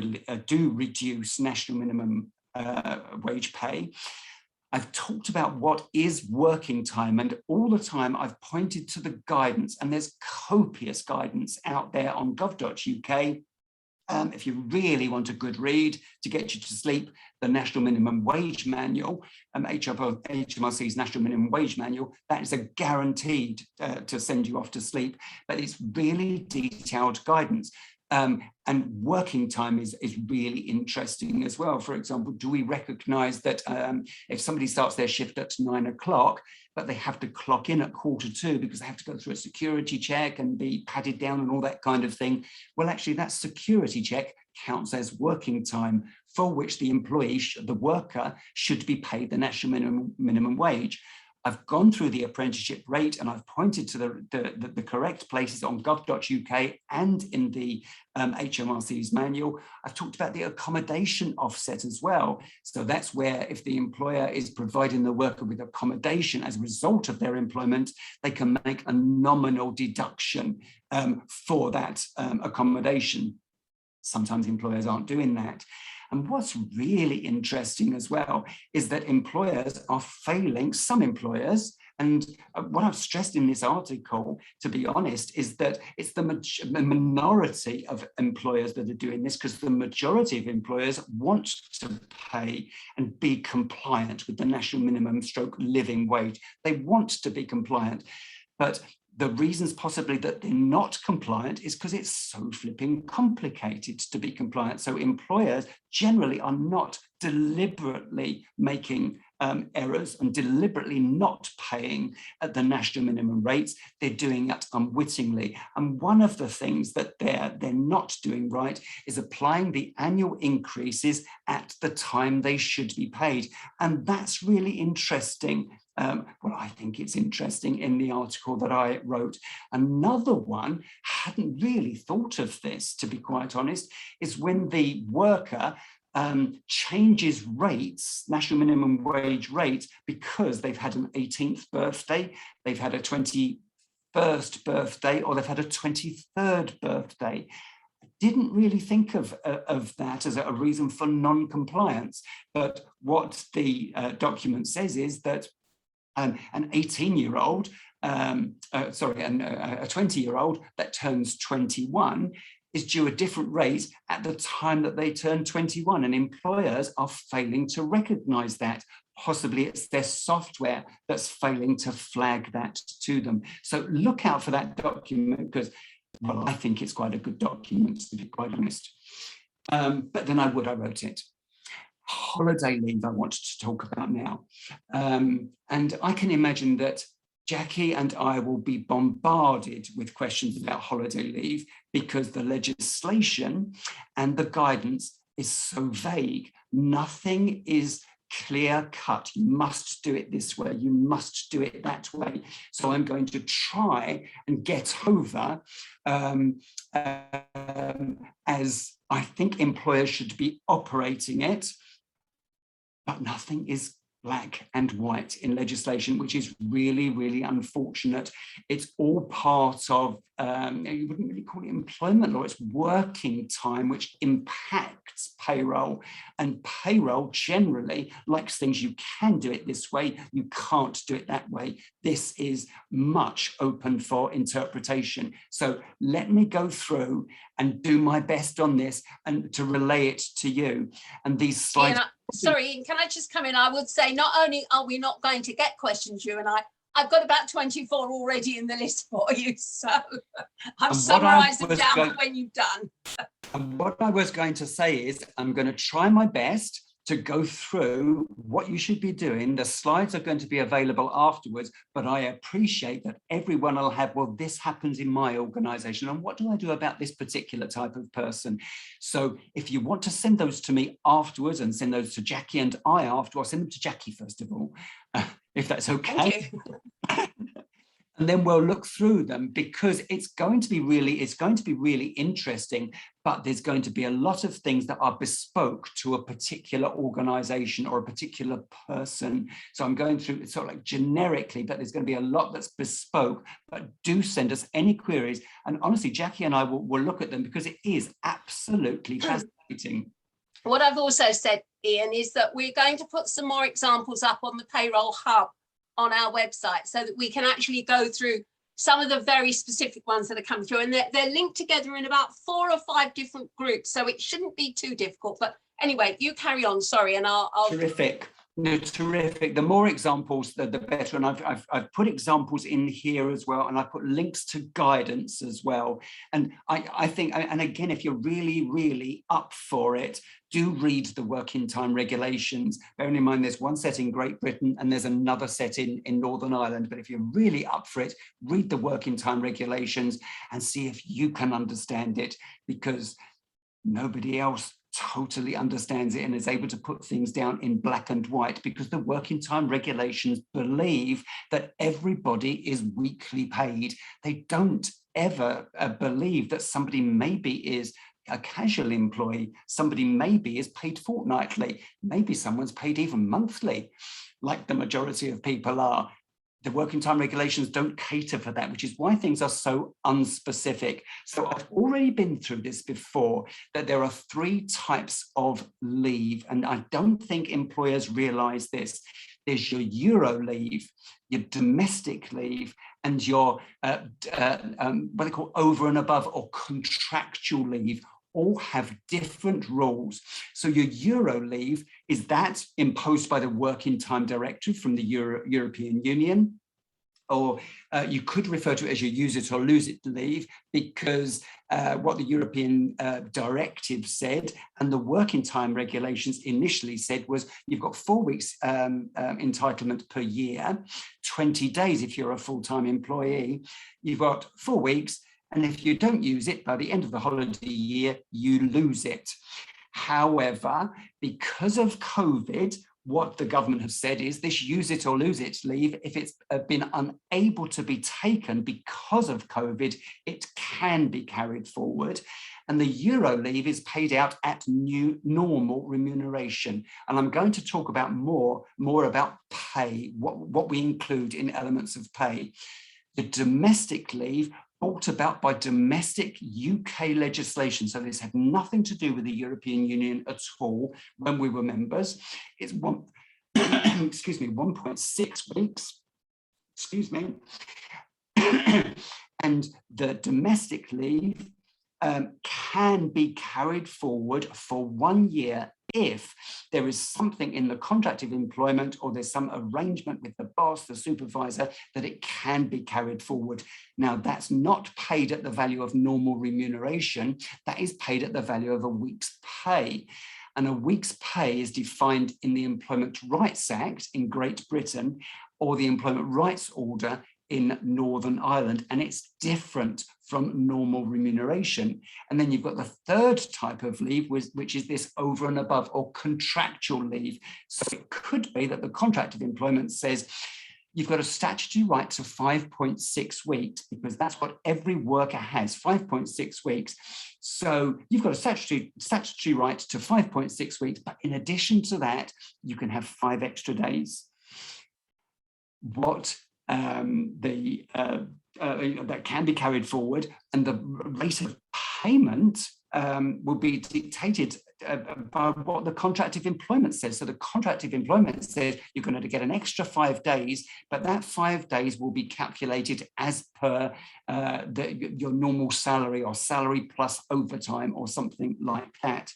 reduce national minimum wage pay. I've talked about what is working time, and all the time I've pointed to the guidance, and there's copious guidance out there on gov.uk. If you really want a good read to get you to sleep, the National Minimum Wage Manual, HMRC's National Minimum Wage Manual, that is a guaranteed to send you off to sleep, but it's really detailed guidance. And working time is really interesting as well. For example, do we recognise that if somebody starts their shift at 9 o'clock, but they have to clock in at 1:45 because they have to go through a security check and be padded down and all that kind of thing? Well, actually, that security check counts as working time, for which the employee, the worker, should be paid the national minimum wage. I've gone through the apprenticeship rate, and I've pointed to the correct places on gov.uk and in the HMRC's manual. I've talked about the accommodation offset as well. So that's where if the employer is providing the worker with accommodation as a result of their employment, they can make a nominal deduction for that accommodation. Sometimes employers aren't doing that. And what's really interesting as well is that employers are failing, some employers, And what I've stressed in this article, to be honest, is that it's the minority of employers that are doing this, because the majority of employers want to pay and be compliant with the national minimum stroke living wage. They want to be compliant. But the reasons possibly that they're not compliant is because it's so flipping complicated to be compliant. So employers generally are not deliberately making errors and deliberately not paying at the national minimum rates. They're doing it unwittingly. And one of the things that they're not doing right is applying the annual increases at the time they should be paid. And that's really interesting. Well, I think it's interesting in the article that I wrote. Another one, hadn't really thought of this, to be quite honest, is when the worker changes rates, national minimum wage rates, because they've had an 18th birthday, they've had a 21st birthday, or they've had a 23rd birthday. Didn't really think of that as a reason for non-compliance. But what the document says is that an 18-year-old, a 20-year-old that turns 21 is due a different rate at the time that they turn 21, and employers are failing to recognise that. Possibly it's their software that's failing to flag that to them. So look out for that document, because, well, I think it's quite a good document, to be quite honest. But then I wrote it. Holiday leave I wanted to talk about now. And I can imagine that Jackie and I will be bombarded with questions about holiday leave, because the legislation and the guidance is so vague. Nothing is clear cut. You must do it this way. You must do it that way. So I'm going to try and get over as I think employers should be operating it, but nothing is black and white in legislation, which is really, really unfortunate. It's all part of, you wouldn't really call it employment law, it's working time, which impacts payroll. And payroll generally likes things, you can do it this way, you can't do it that way. This is much open for interpretation. So let me go through and do my best on this and to relay it to you. And these slides... Sorry, Ian, can I just come in? I would say not only are we not going to get questions, you and I've got about 24 already in the list for you. So I've summarised them down when you've done. And what I was going to say is I'm going to try my best to go through what you should be doing. The slides are going to be available afterwards, but I appreciate that everyone will have, well, this happens in my organisation, and what do I do about this particular type of person? So if you want to send those to me afterwards and send those to Jackie and I after, I'll send them to Jackie first of all, if that's okay. And then we'll look through them, because it's going to be really interesting, but there's going to be a lot of things that are bespoke to a particular organization or a particular person. So I'm going through it sort of like generically, but there's going to be a lot that's bespoke. But do send us any queries. And honestly, Jackie and I will look at them, because it is absolutely fascinating. What I've also said, Ian, is that we're going to put some more examples up on the Payroll Hub on our website, so that we can actually go through some of the very specific ones that are coming through, and they're linked together in about 4 or 5 different groups, so it shouldn't be too difficult. But anyway, you carry on, sorry, and I'll... Terrific. No, terrific. The more examples, the better. And I've put examples in here as well, and I've put links to guidance as well. And I think, and again, if you're really, really up for it, do read the working time regulations. Bearing in mind, there's one set in Great Britain and there's another set in Northern Ireland. But if you're really up for it, read the working time regulations and see if you can understand it, because nobody else totally understands it and is able to put things down in black and white, because the working time regulations believe that everybody is weekly paid. They don't ever believe that somebody maybe is a casual employee, somebody maybe is paid fortnightly, maybe someone's paid even monthly, like the majority of people are. The working time regulations don't cater for that, which is why things are so unspecific. So I've already been through this before, that there are 3 types of leave, and I don't think employers realize this. There's your Euro leave, your domestic leave, and your what they call over and above or contractual leave. All have different rules. So your Euro leave is that imposed by the Working Time Directive from the European Union, or you could refer to it as your use it or lose it leave, because what the European directive said and the working time regulations initially said was you've got 4 weeks entitlement per year, 20 days if you're a full-time employee, you've got 4 weeks, and if you don't use it by the end of the holiday year, you lose it. However, because of COVID, what the government have said is this use it or lose it leave, if it's been unable to be taken because of COVID, it can be carried forward. And the Euro leave is paid out at new normal remuneration. And I'm going to talk about more about pay, what we include in elements of pay. The domestic leave brought about by domestic UK legislation. So this had nothing to do with the European Union at all when we were members. It's 1.6 weeks, and the domestic leave can be carried forward for 1 year if there is something in the contract of employment or there's some arrangement with the boss, the supervisor, that it can be carried forward. Now, that's not paid at the value of normal remuneration. That is paid at the value of a week's pay. And a week's pay is defined in the Employment Rights Act in Great Britain or the Employment Rights Order in Northern Ireland, and it's different from normal remuneration. And then you've got the third type of leave, which is this over and above or contractual leave. So it could be that the contract of employment says you've got a statutory right to 5.6 weeks, because that's what every worker has, 5.6 weeks. So you've got a statutory right to 5.6 weeks, but in addition to that, you can have 5 extra days. That can be carried forward, and the rate of payment will be dictated by what the contract of employment says. So the contract of employment says you're going to get an extra 5 days, but that 5 days will be calculated as per your normal salary or salary plus overtime or something like that.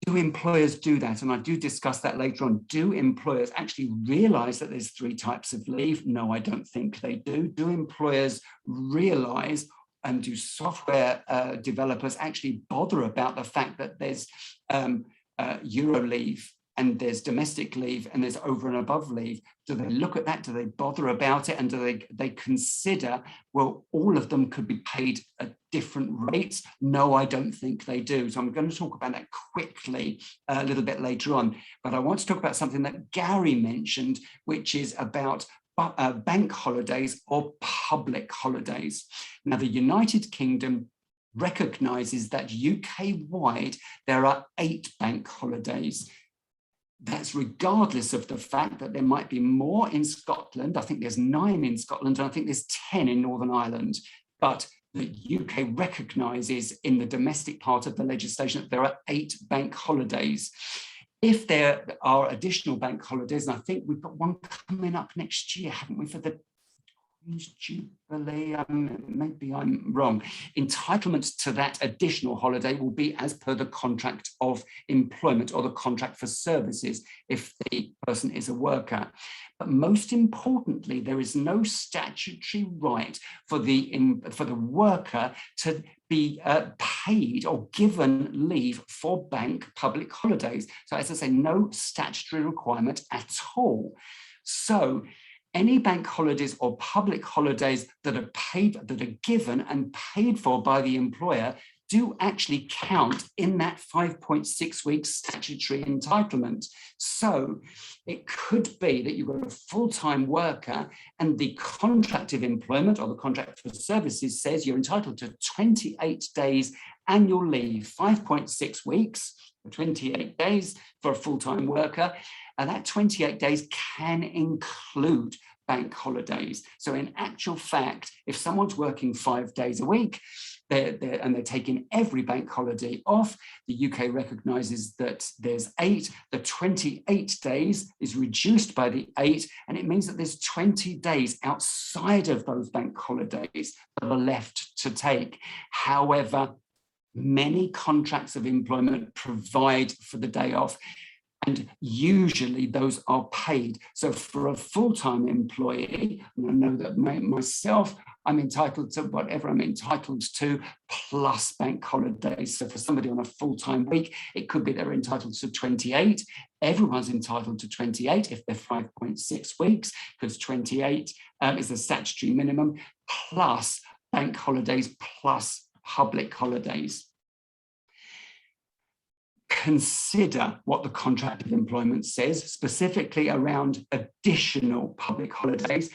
Do employers do that? And I do discuss that later on. Do employers actually realize that there's 3 types of leave? No, I don't think they do. Do employers realize, and do software developers actually bother about the fact that there's Euro leave and there's domestic leave and there's over and above leave? Do they look at that? Do they bother about it? And do they consider, well, all of them could be paid at different rates? No, I don't think they do. So I'm going to talk about that quickly a little bit later on. But I want to talk about something that Gary mentioned, which is about bank holidays or public holidays. Now, the United Kingdom recognises that UK-wide there are 8 bank holidays. That's regardless of the fact that there might be more in Scotland. I think there's 9 in Scotland, and I think there's 10 in Northern Ireland. But the UK recognises in the domestic part of the legislation that there are 8 bank holidays. If there are additional bank holidays, and I think we've got one coming up next year, haven't we, for the Jubilee? Maybe I'm wrong. Entitlement to that additional holiday will be as per the contract of employment or the contract for services if the person is a worker. But most importantly, there is no statutory right for the worker to be paid or given leave for bank public holidays. So as I say, no statutory requirement at all. So any bank holidays or public holidays that are paid, that are given and paid for by the employer do actually count in that 5.6 weeks statutory entitlement. So it could be that you've got a full-time worker and the contract of employment or the contract for services says you're entitled to 28 days annual leave, 5.6 weeks, 28 days for a full-time worker. And that 28 days can include bank holidays. So in actual fact, if someone's working 5 days a week, they're taking every bank holiday off, the UK recognises that there's 8, the 28 days is reduced by the 8, and it means that there's 20 days outside of those bank holidays that are left to take. However, many contracts of employment provide for the day off, and usually those are paid. So for a full-time employee, and I know that myself, I'm entitled to whatever I'm entitled to, plus bank holidays. So for somebody on a full-time week, it could be they're entitled to 28. Everyone's entitled to 28 if they're 5.6 weeks, because 28 is the statutory minimum, plus bank holidays, plus public holidays. Consider what the contract of employment says, specifically around additional public holidays.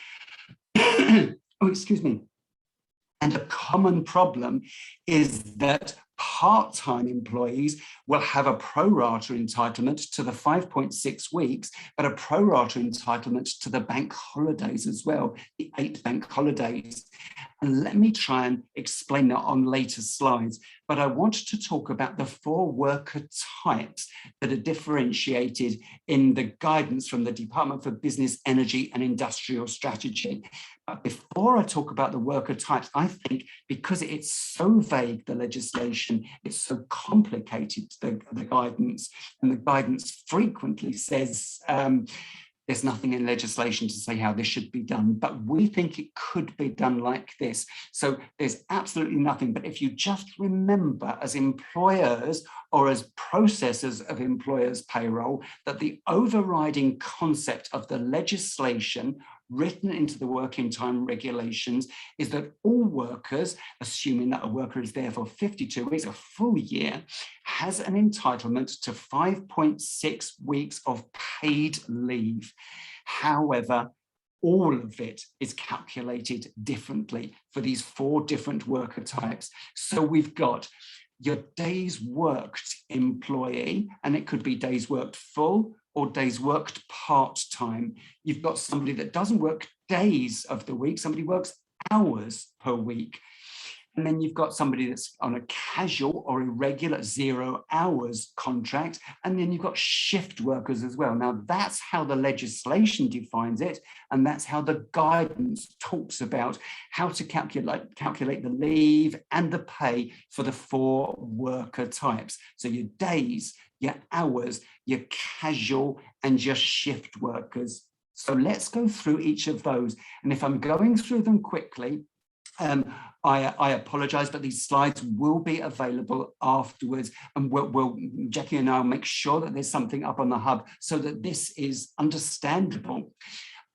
Oh, excuse me. And a common problem is that part-time employees will have a pro rata entitlement to the 5.6 weeks, but a pro rata entitlement to the bank holidays as well, the 8 bank holidays. And let me try and explain that on later slides, but I want to talk about the 4 worker types that are differentiated in the guidance from the Department for Business, Energy and Industrial Strategy. But before I talk about the worker types, I think because it's so vague, the legislation, it's so complicated, the guidance, and the guidance frequently says there's nothing in legislation to say how this should be done, but we think it could be done like this. So there's absolutely nothing, but if you just remember as employers or as processors of employers' payroll, that the overriding concept of the legislation written into the working time regulations is that all workers, assuming that a worker is there for 52 weeks, a full year, has an entitlement to 5.6 weeks of paid leave. However, all of it is calculated differently for these 4 different worker types. So we've got your days worked employee, and it could be days worked full or days worked part-time. You've got somebody that doesn't work days of the week, somebody works hours per week. And then you've got somebody that's on a casual or irregular 0 hours contract. And then you've got shift workers as well. Now, that's how the legislation defines it. And that's how the guidance talks about how to calculate the leave and the pay for the 4 worker types. So your days, your hours, your casual and your shift workers. So let's go through each of those. And if I'm going through them quickly, I apologize, but these slides will be available afterwards, and Jackie and I will make sure that there's something up on the hub so that this is understandable.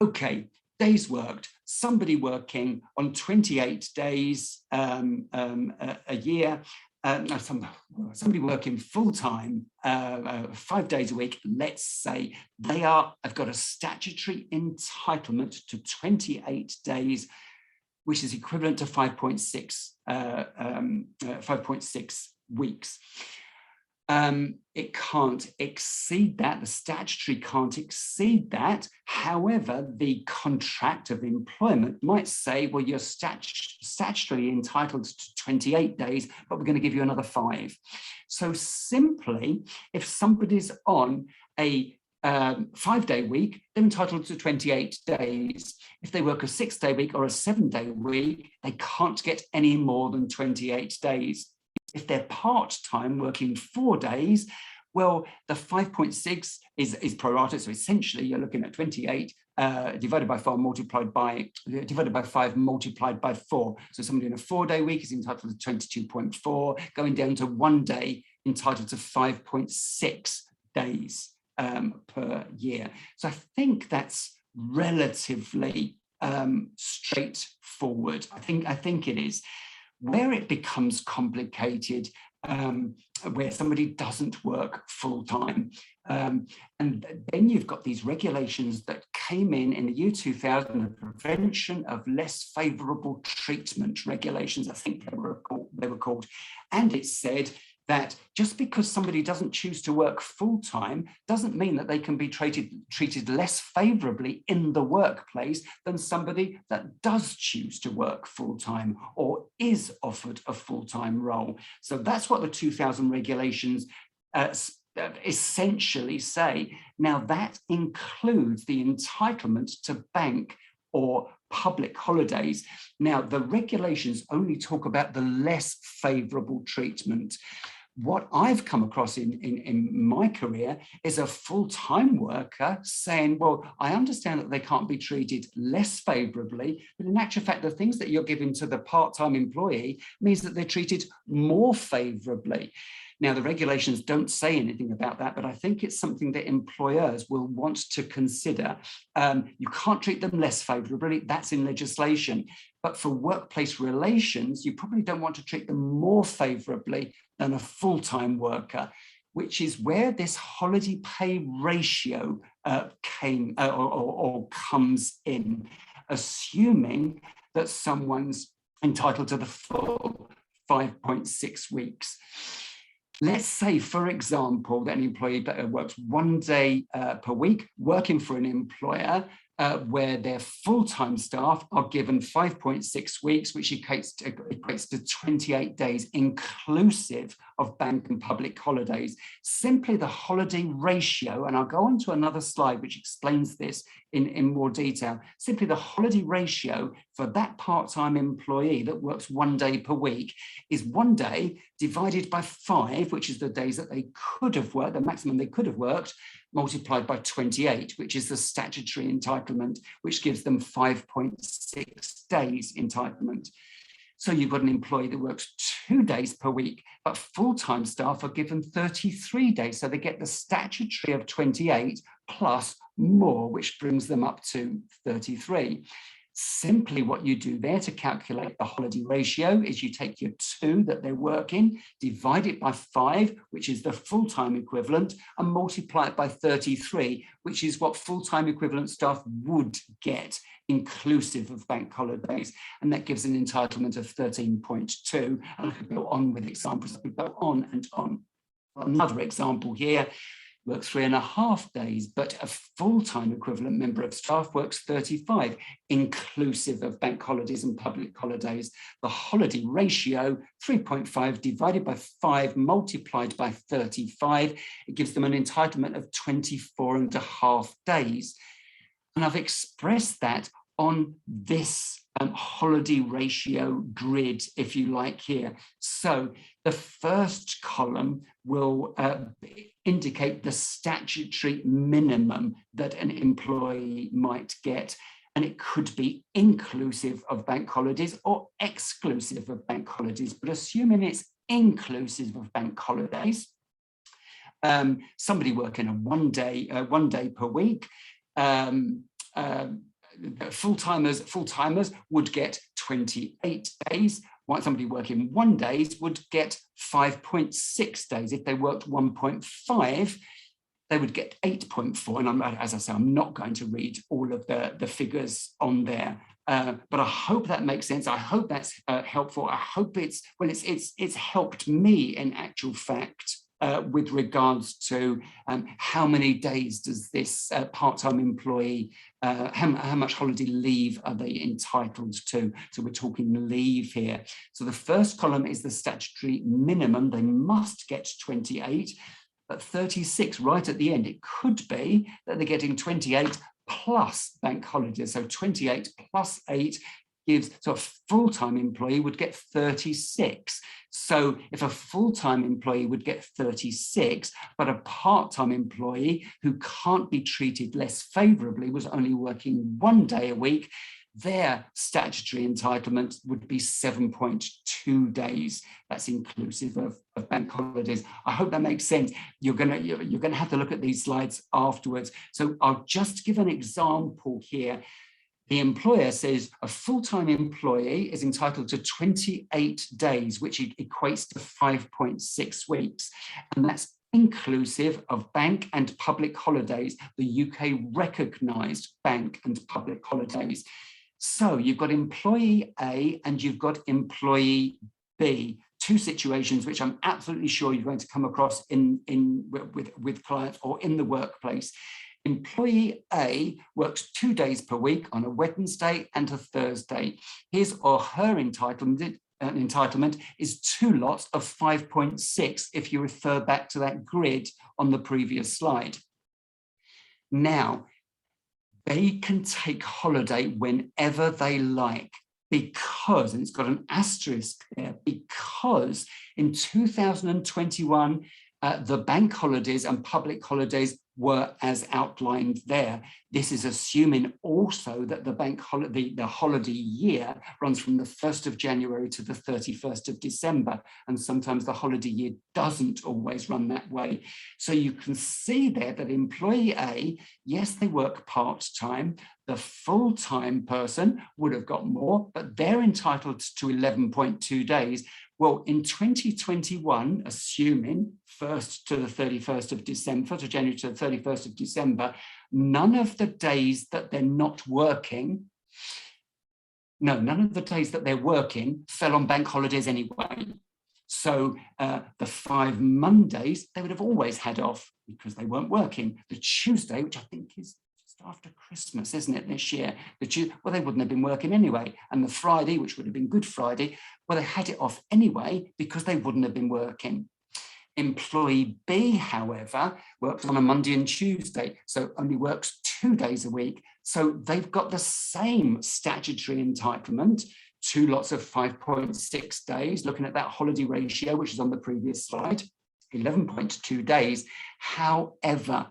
Okay, days worked, somebody working on 28 days a year, somebody working full-time 5 days a week, let's say I've got a statutory entitlement to 28 days, which is equivalent to 5.6 weeks. It can't exceed that, the statutory can't exceed that. However, the contract of employment might say, well, you're statutorily entitled to 28 days, but we're going to give you another 5. So simply, if somebody's on a 5-day week, they're entitled to 28 days. If they work a 6-day week or a 7-day week, they can't get any more than 28 days. If they're part-time, working 4 days, well, the 5.6 is pro rata. So essentially, you're looking at 28 divided by 5 multiplied by 4. So somebody in a 4-day week is entitled to 22.4, going down to 1 day entitled to 5.6 days per year. So I think that's relatively straightforward. I think it is. Where it becomes complicated, where somebody doesn't work full time, and then you've got these regulations that came in the year 2000, the Prevention of Less Favourable Treatment regulations, I think they were called, and it said that just because somebody doesn't choose to work full-time doesn't mean that they can be treated less favorably in the workplace than somebody that does choose to work full-time or is offered a full-time role. So that's what the 2000 regulations essentially say. Now that includes the entitlement to bank or public holidays. Now the regulations only talk about the less favorable treatment. What I've come across in my career is a full-time worker saying, well, I understand that they can't be treated less favorably, but in actual fact, the things that you're giving to the part-time employee means that they're treated more favorably. Now, the regulations don't say anything about that, but I think it's something that employers will want to consider. You can't treat them less favorably, that's in legislation. But for workplace relations, you probably don't want to treat them more favorably than a full-time worker, which is where this holiday pay ratio comes in, assuming that someone's entitled to the full 5.6 weeks. Let's say, for example, that an employee works 1 day per week, working for an employer where their full-time staff are given 5.6 weeks, which equates to 28 days inclusive of bank and public holidays. Simply the holiday ratio, and I'll go on to another slide which explains this in more detail. Simply the holiday ratio for that part-time employee that works 1 day per week is 1 day divided by 5, which is the days that they could have worked, the maximum they could have worked, multiplied by 28, which is the statutory entitlement, which gives them 5.6 days entitlement. So you've got an employee that works 2 days per week, but full-time staff are given 33 days. So they get the statutory of 28 plus more, which brings them up to 33. Simply what you do there to calculate the holiday ratio is you take your 2 that they're working, divide it by 5, which is the full-time equivalent, and multiply it by 33, which is what full-time equivalent staff would get, inclusive of bank holidays. And that gives an entitlement of 13.2. And I could go on with examples, I could go on and on. Another example here, works 3.5 days, but a full-time equivalent member of staff works 35, inclusive of bank holidays and public holidays. The holiday ratio, 3.5 divided by 5 multiplied by 35, it gives them an entitlement of 24.5 days. And I've expressed that on this holiday ratio grid, if you like, here. So the first column will indicate the statutory minimum that an employee might get, and it could be inclusive of bank holidays or exclusive of bank holidays, but assuming it's inclusive of bank holidays, somebody working a 1 day per week, full-timers would get 28 days, while somebody working 1 day would get 5.6 days. If they worked 1.5, they would get 8.4. And as I say, I'm not going to read all of the figures on there, but I hope that makes sense. I hope that's helpful. I hope it's helped me in actual fact. With regards to how many days does this part-time employee, how much holiday leave are they entitled to? So we're talking leave here. So the first column is the statutory minimum. They must get 28, but 36 right at the end. It could be that they're getting 28 plus bank holidays. So 28 plus 8 gives, so a full-time employee would get 36. So if a full-time employee would get 36, but a part-time employee who can't be treated less favorably was only working 1 day a week, their statutory entitlement would be 7.2 days. That's inclusive of bank holidays. I hope that makes sense. You're gonna have to look at these slides afterwards. So I'll just give an example here. The employer says a full-time employee is entitled to 28 days, which equates to 5.6 weeks. And that's inclusive of bank and public holidays, the UK recognised bank and public holidays. So you've got employee A and you've got employee B, two situations which I'm absolutely sure you're going to come across with clients or in the workplace. Employee A works 2 days per week on a Wednesday and a Thursday. His or her entitlement is 2 lots of 5.6 if you refer back to that grid on the previous slide. Now, they can take holiday whenever they like because, and it's got an asterisk there, because in 2021, the bank holidays and public holidays were as outlined there. This is assuming also that the bank holiday, the holiday year runs from the 1st of January to the 31st of December. And sometimes the holiday year doesn't always run that way. So you can see there that employee A, yes, they work part-time. The full-time person would have got more, but they're entitled to 11.2 days. Well, in 2021, assuming 1st to the 31st of December, to January to the 31st of December, none of the days that they're not working, none of the days that they're working fell on bank holidays anyway. So the 5 Mondays, they would have always had off because they weren't working. The Tuesday, which I think is after Christmas, isn't it, this year? Well, they wouldn't have been working anyway. And the Friday, which would have been Good Friday, well, they had it off anyway because they wouldn't have been working. Employee B, however, works on a Monday and Tuesday, so only works 2 days a week. So they've got the same statutory entitlement, 2 lots of 5.6 days, looking at that holiday ratio, which is on the previous slide, 11.2 days. However,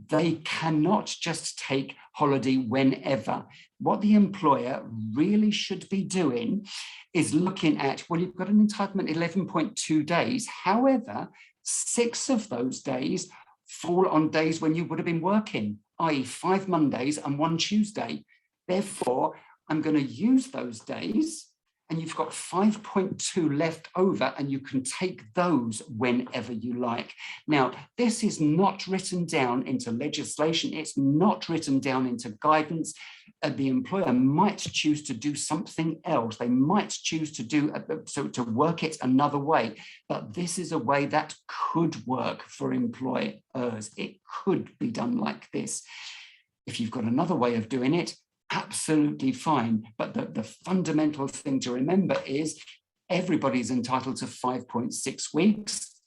they cannot just take holiday whenever. What the employer really should be doing is looking at, well, you've got an entitlement 11.2 days. However, 6 of those days fall on days when you would have been working, i.e. 5 Mondays and 1 Tuesday. Therefore, I'm going to use those days and you've got 5.2 left over and you can take those whenever you like. Now, this is not written down into legislation. It's not written down into guidance. The employer might choose to do something else. They might choose to to work it another way, but this is a way that could work for employers. It could be done like this. If you've got another way of doing it, absolutely fine. But the fundamental thing to remember is everybody's entitled to 5.6 weeks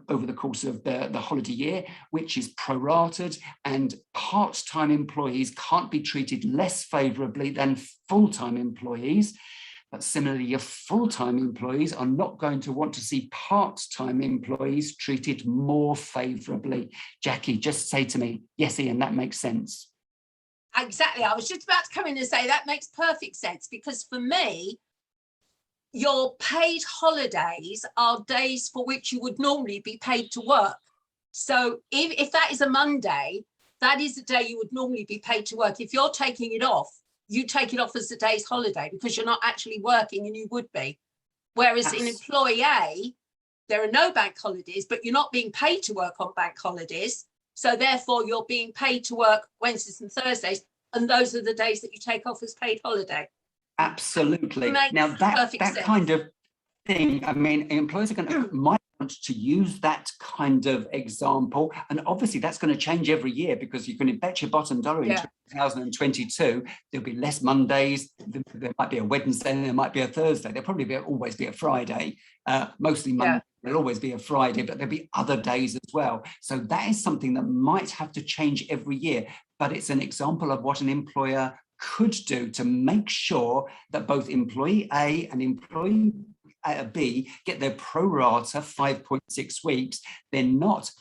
over the course of the holiday year, which is prorated, and part-time employees can't be treated less favourably than full-time employees. But similarly, your full-time employees are not going to want to see part-time employees treated more favourably. Jackie, just say to me, yes, Ian, that makes sense. Exactly. I was just about to come in and say that makes perfect sense, because for me, your paid holidays are days for which you would normally be paid to work. So if that is a Monday, that is the day you would normally be paid to work. If you're taking it off, you take it off as a day's holiday because you're not actually working and you would be. Whereas in employee A, there are no bank holidays, but you're not being paid to work on bank holidays. So therefore, you're being paid to work Wednesdays and Thursdays, and those are the days that you take off as paid holiday. Absolutely. Now that kind of thing, I mean, employers are going to might want to use that kind of example, and obviously that's going to change every year, because you can bet your bottom dollar in 2022 there'll be less Mondays, there might be a Wednesday, and there might be a Thursday, there'll probably always be a Friday, mostly Monday. There'll always be a Friday, but there'll be other days as well. So that is something that might have to change every year, but it's an example of what an employer could do to make sure that both employee A and employee B get their pro rata 5.6 weeks. They're not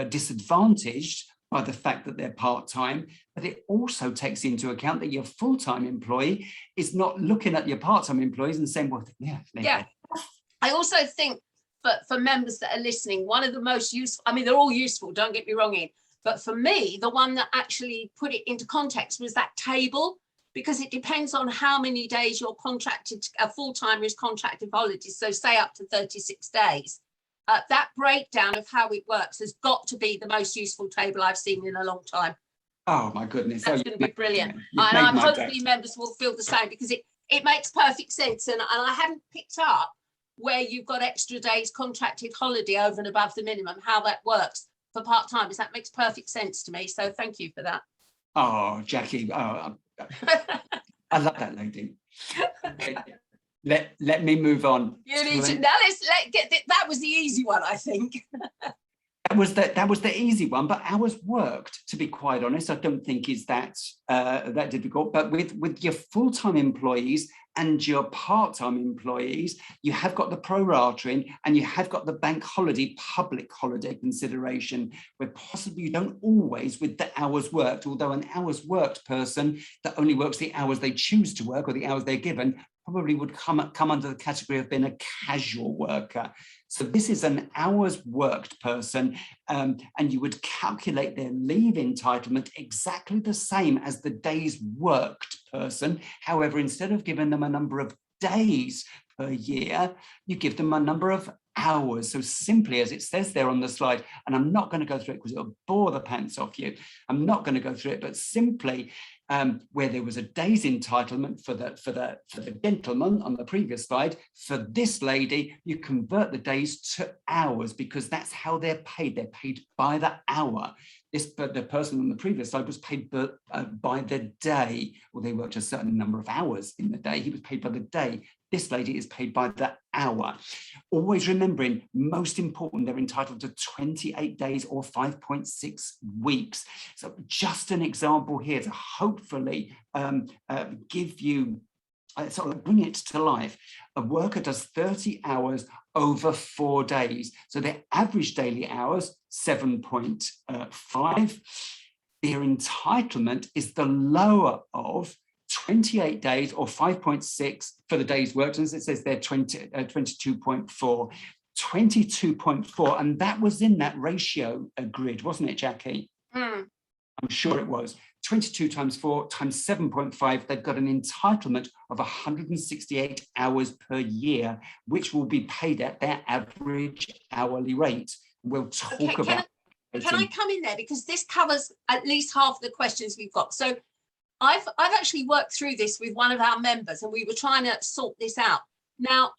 disadvantaged by the fact that they're part-time, but it also takes into account that your full-time employee is not looking at your part-time employees and saying, well, yeah. I also think for members that are listening, one of the most useful, I mean, they're all useful, don't get me wrong, Ian, but for me, the one that actually put it into context was that table, because it depends on how many days you're contracted, a full-timer is contracted holidays, so say up to 36 days. That breakdown of how it works has got to be the most useful table I've seen in a long time. Oh my goodness. That's going to be brilliant. And hopefully members will feel the same, because it makes perfect sense. And I hadn't picked up where you've got extra days contracted holiday over and above the minimum, how that works for part-timers. That makes perfect sense to me. So thank you for that. Oh, Jackie, I love that lady. Let me move on. You need to, now let's get that was the easy one, I think. That was the easy one, but hours worked, to be quite honest, I don't think is that that difficult. But with your full-time employees and your part-time employees, you have got the pro-rating and you have got the bank holiday, public holiday consideration, where possibly you don't always with the hours worked, although an hours worked person that only works the hours they choose to work or the hours they're given probably would come under the category of being a casual worker. So this is an hours worked person, and you would calculate their leave entitlement exactly the same as the days worked person. However, instead of giving them a number of days per year, you give them a number of hours. So simply, as it says there on the slide, and I'm not going to go through it because it'll bore the pants off you. I'm not going to go through it, but simply where there was a day's entitlement for the gentleman on the previous slide, for this lady, you convert the days to hours because that's how they're paid. They're paid by the hour. But the person on the previous slide was paid by the day. Well, they worked a certain number of hours in the day. He was paid by the day. This lady is paid by the hour. Always remembering, most important, they're entitled to 28 days or 5.6 weeks. So just an example here to hopefully give you, sort of bring it to life. A worker does 30 hours over 4 days. So their average daily hours, 7.5. Their entitlement is the lower of 28 days or 5.6 for the days worked, and as it says there, 22.4. 22.4, and that was in that ratio grid, wasn't it, Jackie? I'm sure it was. 22 times 4 times 7.5, they've got an entitlement of 168 hours per year, which will be paid at their average hourly rate. We'll talk about. Can I come in there, because this covers at least half the questions we've got. So I've actually worked through this with one of our members, and we were trying to sort this out. Now,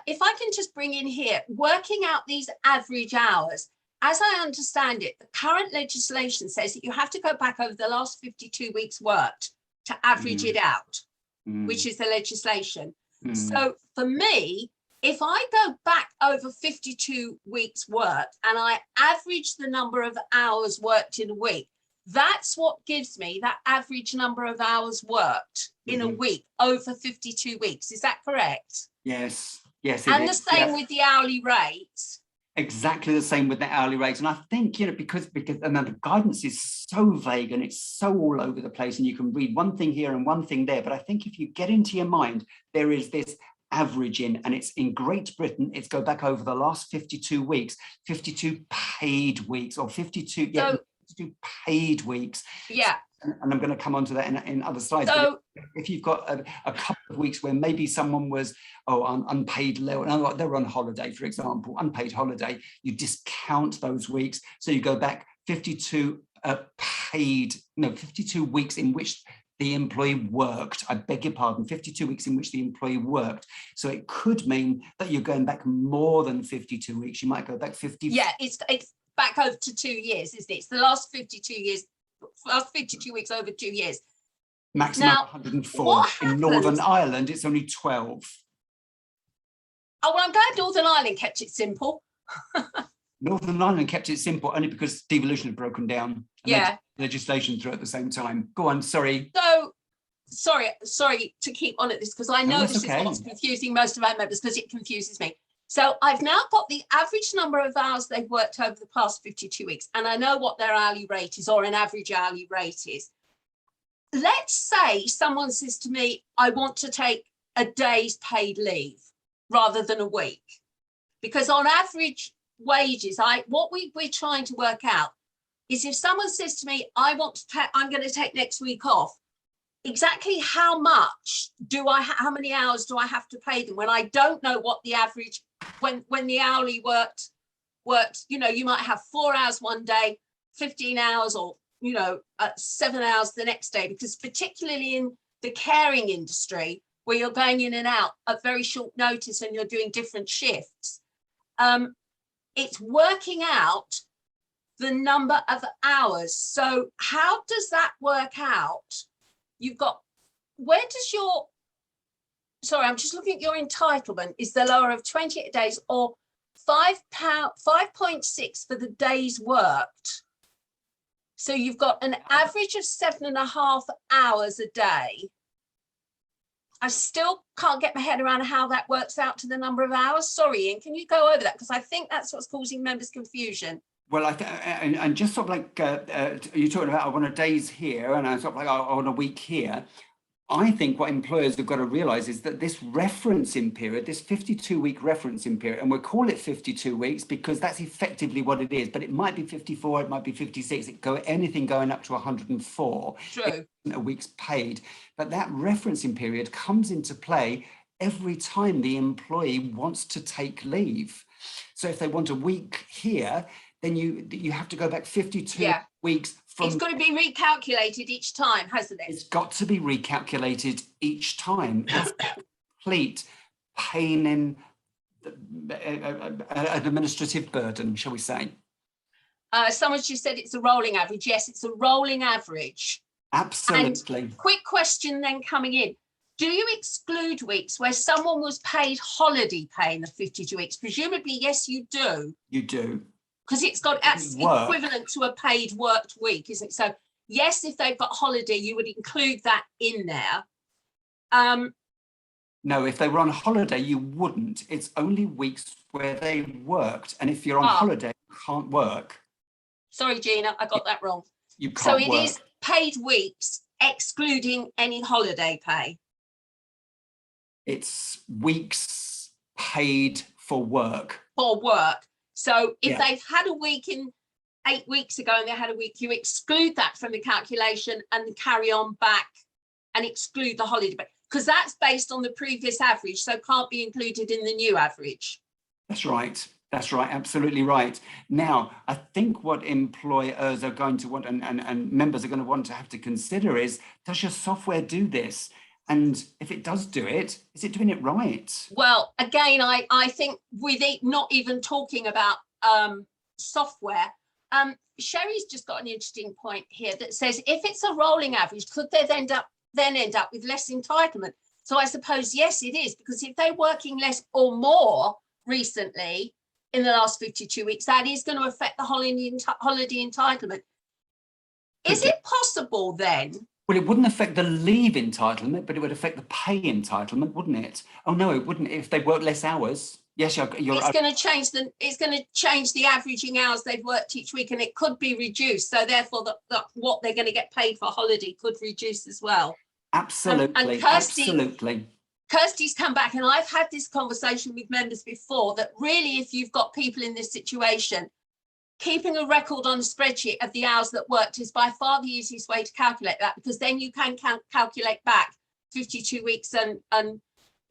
if I can just bring in here, working out these average hours, as I understand it, the current legislation says that you have to go back over the last 52 weeks worked to average it out, which is the legislation. So for me, if I go back over 52 weeks worked and I average the number of hours worked in a week, that's what gives me that average number of hours worked in a week over 52 weeks. Is that correct? Yes, yes. And the same with the hourly rates. Exactly the same with the hourly rates. And I think, because and the guidance is so vague and it's so all over the place, and you can read one thing here and one thing there. But I think if you get into your mind, there is this averaging, and it's in Great Britain, it's go back over the last 52 weeks, 52 paid weeks, or 52, yeah, so, 52 paid weeks. Yeah. And I'm going to come on to that in other slides. So, if you've got a couple of weeks where maybe someone was unpaid, they were on holiday, for example, unpaid holiday, you discount those weeks. So you go back 52 52 weeks in which the employee worked. I beg your pardon, 52 weeks in which the employee worked. So it could mean that you're going back more than 52 weeks. You might go back 50. Yeah, it's back over to 2 years, isn't it? It's the last 52 years. Last 52 weeks over 2 years. Maximum now, 104. In Northern Ireland, it's only 12. Oh, well, I'm glad Northern Ireland kept it simple. Northern Ireland kept it simple only because devolution had broken down. And legislation through at the same time. Go on, sorry. So, sorry to keep on at this, because I know this is what's confusing most of our members, because it confuses me. So I've now got the average number of hours they've worked over the past 52 weeks, and I know what their hourly rate is, or an average hourly rate is. Let's say someone says to me, I want to take a day's paid leave rather than a week, because on average wages, what we're trying to work out is, if someone says to me, I'm going to take next week off, exactly how much how many hours do I have to pay them, when I don't know what the average, when the hourly worked, you might have 4 hours one day, 15 hours, or 7 hours the next day, because particularly in the caring industry, where you're going in and out at very short notice and you're doing different shifts, it's working out the number of hours. So how does that work out? You've got, where does your, sorry, I'm just looking at your entitlement, is the lower of 28 days or £5.6 for the days worked. So you've got an average of 7.5 hours a day. I still can't get my head around how that works out to the number of hours. Sorry, Ian, can you go over that? Because I think that's what's causing members confusion. Well, and just sort of like you're talking about, I want a days here and I sort of like, I want a week here. I think what employers have got to realise is that this referencing period, this 52-week referencing period, and we'll call it 52 weeks because that's effectively what it is, but it might be 54, it might be 56, anything going up to 104. True. A week's paid, but that referencing period comes into play every time the employee wants to take leave. So if they want a week here, then you have to go back 52 weeks. It's got to be recalculated each time, hasn't it? It's got to be recalculated each time. It's complete pain in an administrative burden, shall we say. Someone just said it's a rolling average. Yes, it's a rolling average. Absolutely. And quick question then coming in. Do you exclude weeks where someone was paid holiday pay in the 52 weeks? Presumably, yes, you do. You do. Because that's equivalent to a paid worked week, isn't it? So yes, if they've got holiday, you would include that in there. No, if they were on holiday, you wouldn't. It's only weeks where they worked. And if you're on holiday, you can't work. Sorry, Gina, I got that wrong. You can't So it work. is paid weeks, excluding any holiday pay. It's weeks paid for work. For work. So if they've had a week in 8 weeks ago and they had a week, you exclude that from the calculation and carry on back and exclude the holiday pay, because that's based on the previous average, so can't be included in the new average. That's right. That's right. Absolutely right. Now, I think what employers are going to want and members are going to want to have to consider is, does your software do this? And if it does do it, is it doing it right? Well, again, I think with it not even talking about software, Sherry's just got an interesting point here that says, if it's a rolling average, could they then end up with less entitlement? So I suppose, yes, it is, because if they're working less or more recently in the last 52 weeks, that is going to affect the holiday entitlement. Is it possible then? Well, it wouldn't affect the leave entitlement, but it would affect the pay entitlement, wouldn't it? Oh no, it wouldn't if they work less hours. Yes, you're it's going to change the averaging hours they've worked each week, and it could be reduced. So therefore, what they're going to get paid for holiday could reduce as well. Absolutely, and absolutely. Kirsty's come back, and I've had this conversation with members before, that really, if you've got people in this situation, keeping a record on a spreadsheet of the hours that worked is by far the easiest way to calculate that, because then you can calculate back 52 weeks and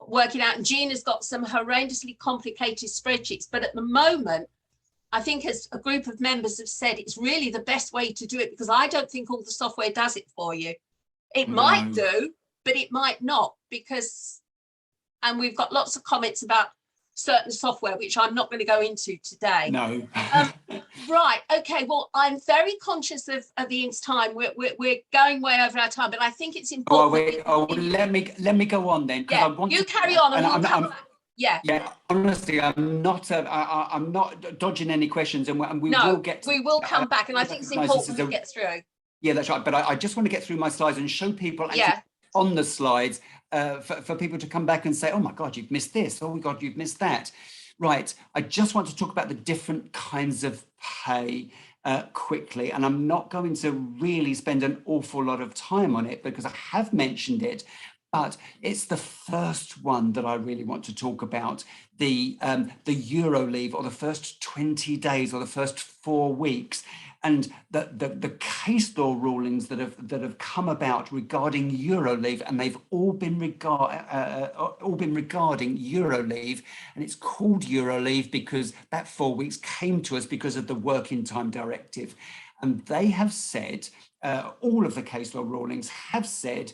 work it out. And Gina's got some horrendously complicated spreadsheets, but at the moment, I think as a group of members have said, it's really the best way to do it, because I don't think all the software does it for you. It might do, but it might not, because, and we've got lots of comments about certain software, which I'm not going to go into today. No. Right. Okay. Well, I'm very conscious of Ian's time. We're going way over our time, but I think it's important. Let me go on then. Yeah, you carry on, and we'll come back. Yeah. Yeah. Honestly, I'm not dodging any questions, and we will get. We will come back, and I think it's important to get through. Yeah, that's right. But I just want to get through my slides and show people on the slides for people to come back and say, oh my God, you've missed this. Oh my God, you've missed that. Right. I just want to talk about the different kinds of pay quickly. And I'm not going to really spend an awful lot of time on it because I have mentioned it. But it's the first one that I really want to talk about, the Euro leave, or the first 20 days or the first 4 weeks. And the case law rulings that have come about regarding Euro leave, and they've all been regarding Euro leave, and it's called Euro leave because that 4 weeks came to us because of the Working Time Directive, and they have said, all of the case law rulings have said,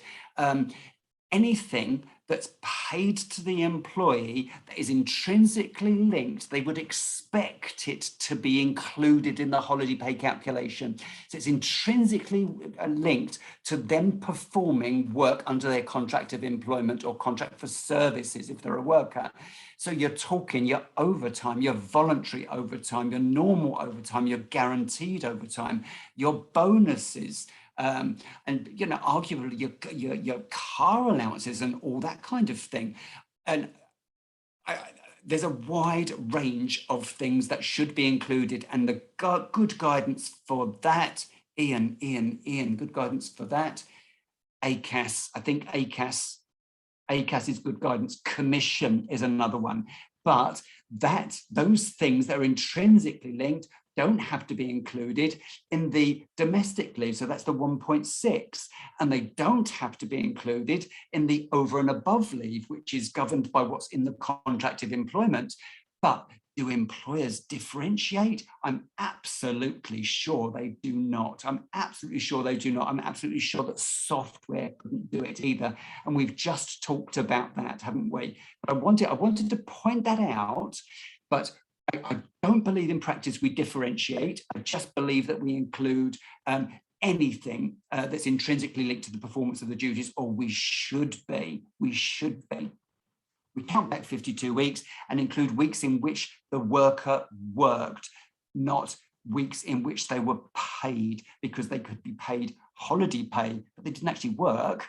anything that's paid to the employee that is intrinsically linked, they would expect it to be included in the holiday pay calculation. So it's intrinsically linked to them performing work under their contract of employment or contract for services if they're a worker. So you're talking your overtime, your voluntary overtime, your normal overtime, your guaranteed overtime, your bonuses, and arguably your car allowances and all that kind of thing. And there's a wide range of things that should be included, and the good guidance for that, Ian, good guidance for that. ACAS, I think ACAS is good guidance. Commission is another one. But those things that are intrinsically linked don't have to be included in the domestic leave. So that's the 1.6. And they don't have to be included in the over and above leave, which is governed by what's in the contract of employment. But do employers differentiate? I'm absolutely sure they do not. I'm absolutely sure they do not. I'm absolutely sure that software couldn't do it either. And we've just talked about that, haven't we? But I wanted to point that out, but I don't believe in practice we differentiate. I just believe that we include anything that's intrinsically linked to the performance of the duties, or we should be. We count back 52 weeks and include weeks in which the worker worked, not weeks in which they were paid, because they could be paid holiday pay, but they didn't actually work.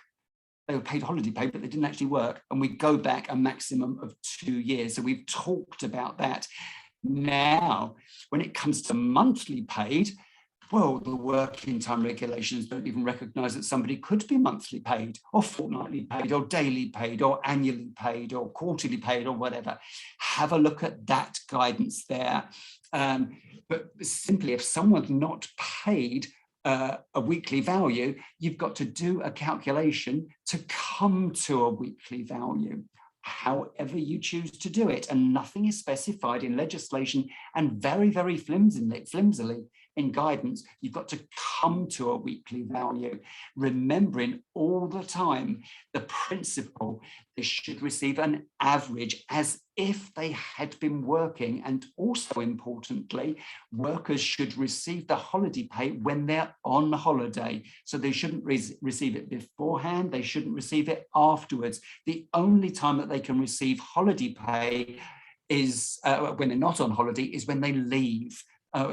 They were paid holiday pay, but they didn't actually work. And we go back a maximum of 2 years. So we've talked about that. Now, when it comes to monthly paid, well, the working time regulations don't even recognise that somebody could be monthly paid or fortnightly paid or daily paid or annually paid or quarterly paid or whatever. Have a look at that guidance there. But simply, if someone's not paid a weekly value, you've got to do a calculation to come to a weekly value, however you choose to do it. And nothing is specified in legislation, and very, very flimsily in guidance. You've got to come to a weekly value, remembering all the time the principle they should receive an average as if they had been working. And also importantly, workers should receive the holiday pay when they're on holiday. So they shouldn't receive it beforehand, they shouldn't receive it afterwards. The only time that they can receive holiday pay is when they're not on holiday, is when they leave.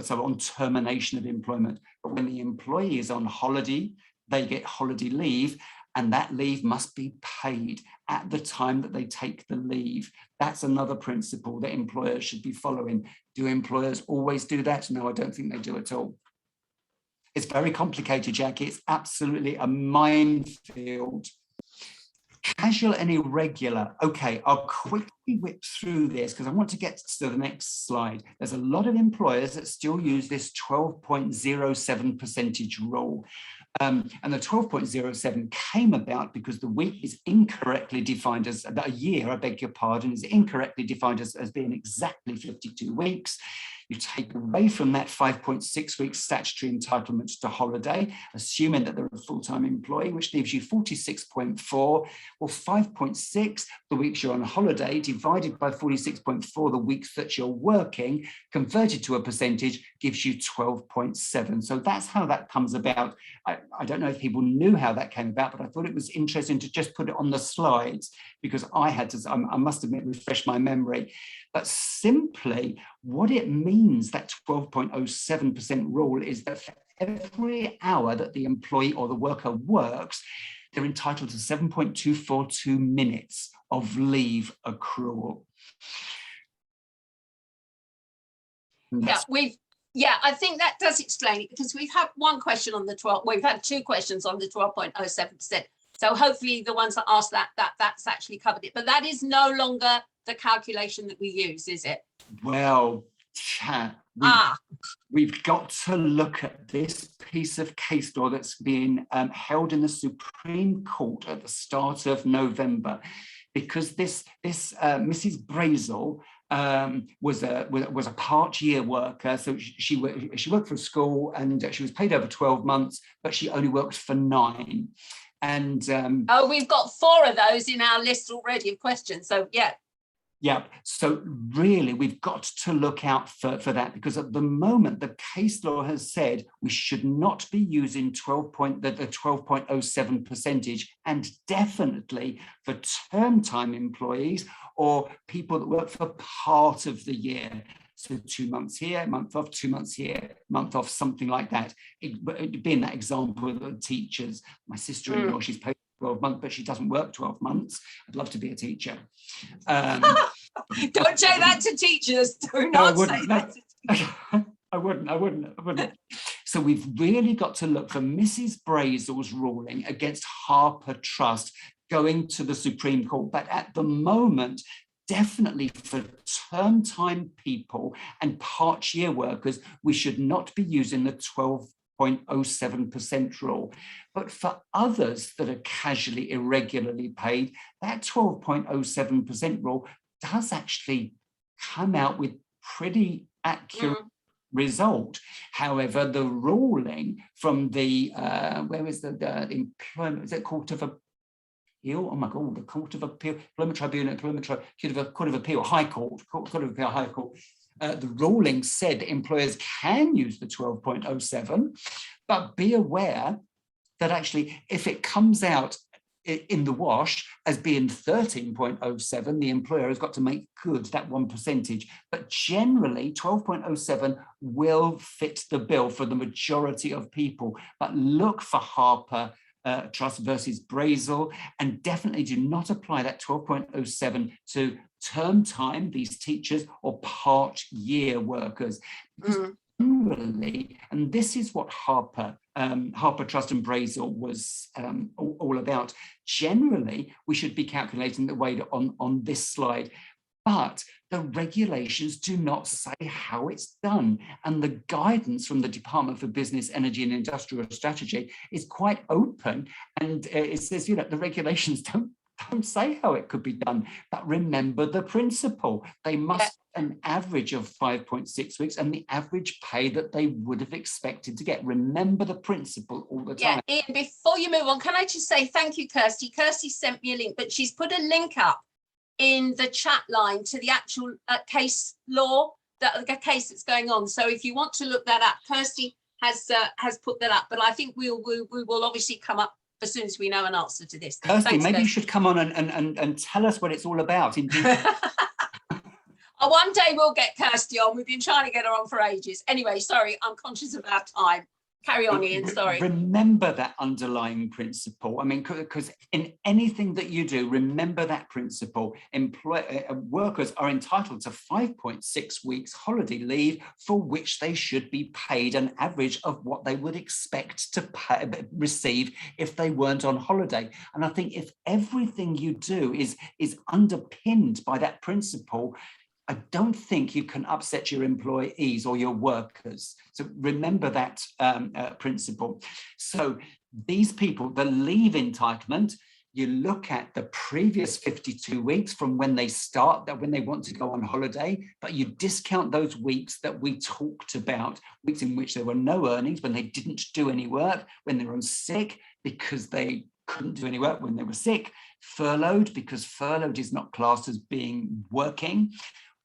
So on termination of employment. But when the employee is on holiday, they get holiday leave, and that leave must be paid at the time that they take the leave. That's another principle that employers should be following. Do employers always do that? No, I don't think they do at all. It's very complicated, Jackie. It's absolutely a minefield. Casual and irregular. Okay, I'll quickly whip through this because I want to get to the next slide. There's a lot of employers that still use this 12.07% rule. And the 12.07 came about because the week is incorrectly defined as, a year, I beg your pardon, is incorrectly defined as being exactly 52 weeks. You take away from that 5.6 weeks statutory entitlement to holiday, assuming that they're a full-time employee, which leaves you 46.4, or 5.6, the weeks you're on holiday, divided by 46.4, the weeks that you're working, converted to a percentage, gives you 12.7. So that's how that comes about. I don't know if people knew how that came about, but I thought it was interesting to just put it on the slides because I had to, I must admit, refresh my memory. But simply what it means, that 12.07% rule, is that for every hour that the employee or the worker works, they're entitled to 7.242 minutes of leave accrual. Yeah, I think that does explain it, because we've had one question on the 12, we've had two questions on the 12.07%. So hopefully the ones that asked that's actually covered it. But that is no longer the calculation that we use, is it? Well, we've got to look at this piece of case law that's been held in the Supreme Court at the start of November, because this Mrs. Brazel was a part-year worker. So she worked for a school and she was paid over 12 months, but she only worked for 9. And oh, we've got 4 of those in our list already of questions. So yeah. Yeah, so really we've got to look out for that, because at the moment the case law has said we should not be using the 12.07 percentage, and definitely for term time employees or people that work for part of the year. So 2 months here, month off, 2 months here, month off, something like that. It'd be in that example of the teachers. My sister-in-law, she's paid 12 months, but she doesn't work 12 months. I'd love to be a teacher. Don't say that to teachers. Do not say that to teachers. I wouldn't. So we've really got to look for Mrs. Brazel's ruling against Harper Trust going to the Supreme Court. But at the moment, definitely for term time people and part year workers, we should not be using the 12.07% rule. But for others that are casually, irregularly paid, that 12.07% rule does actually come out with pretty accurate result. However, the ruling from the where is the employment, is it Court of Appeal? Oh my God, the Court of Appeal, Employment Tribunal, Court of Appeal, High Court, Court of Appeal, High Court. The ruling said that employers can use the 12.07, but be aware that actually if it comes out in the wash as being 13.07, the employer has got to make good that 1%. But generally 12.07 will fit the bill for the majority of people. But look for Harper Trust versus Brazel, and definitely do not apply that 12.07 to term time, these teachers, or part year workers. Because generally, and this is what Harper Trust and Brazel was all about. Generally, we should be calculating the weight on this slide, but the regulations do not say how it's done. And the guidance from the Department for Business, Energy and Industrial Strategy is quite open. And it says, you know, the regulations don't say how it could be done, but remember the principle. They must an average of 5.6 weeks and the average pay that they would have expected to get. Remember the principle all the time. Yeah, Ian, before you move on, can I just say thank you, Kirsty. Kirsty sent me a link, but she's put a link up in the chat line to the actual case law, the case that's going on. So if you want to look that up, Kirsty has put that up, but I think we will obviously come up as soon as we know an answer to this. Kirsty, Thanks, maybe Kirsty. you should come on and tell us what it's all about. One day we'll get Kirsty on. We've been trying to get her on for ages. Anyway, sorry, I'm conscious of our time. Carry on, Ian, sorry. Remember that underlying principle. I mean, because in anything that you do, remember that principle. Workers are entitled to 5.6 weeks holiday leave for which they should be paid an average of what they would expect to receive if they weren't on holiday. And I think if everything you do is underpinned by that principle, I don't think you can upset your employees or your workers. So remember that principle. So these people, the leave entitlement, you look at the previous 52 weeks from when they start, that when they want to go on holiday, but you discount those weeks that we talked about, weeks in which there were no earnings, when they didn't do any work, when they were on sick because they couldn't do any work when they were sick, furloughed because furloughed is not classed as being working,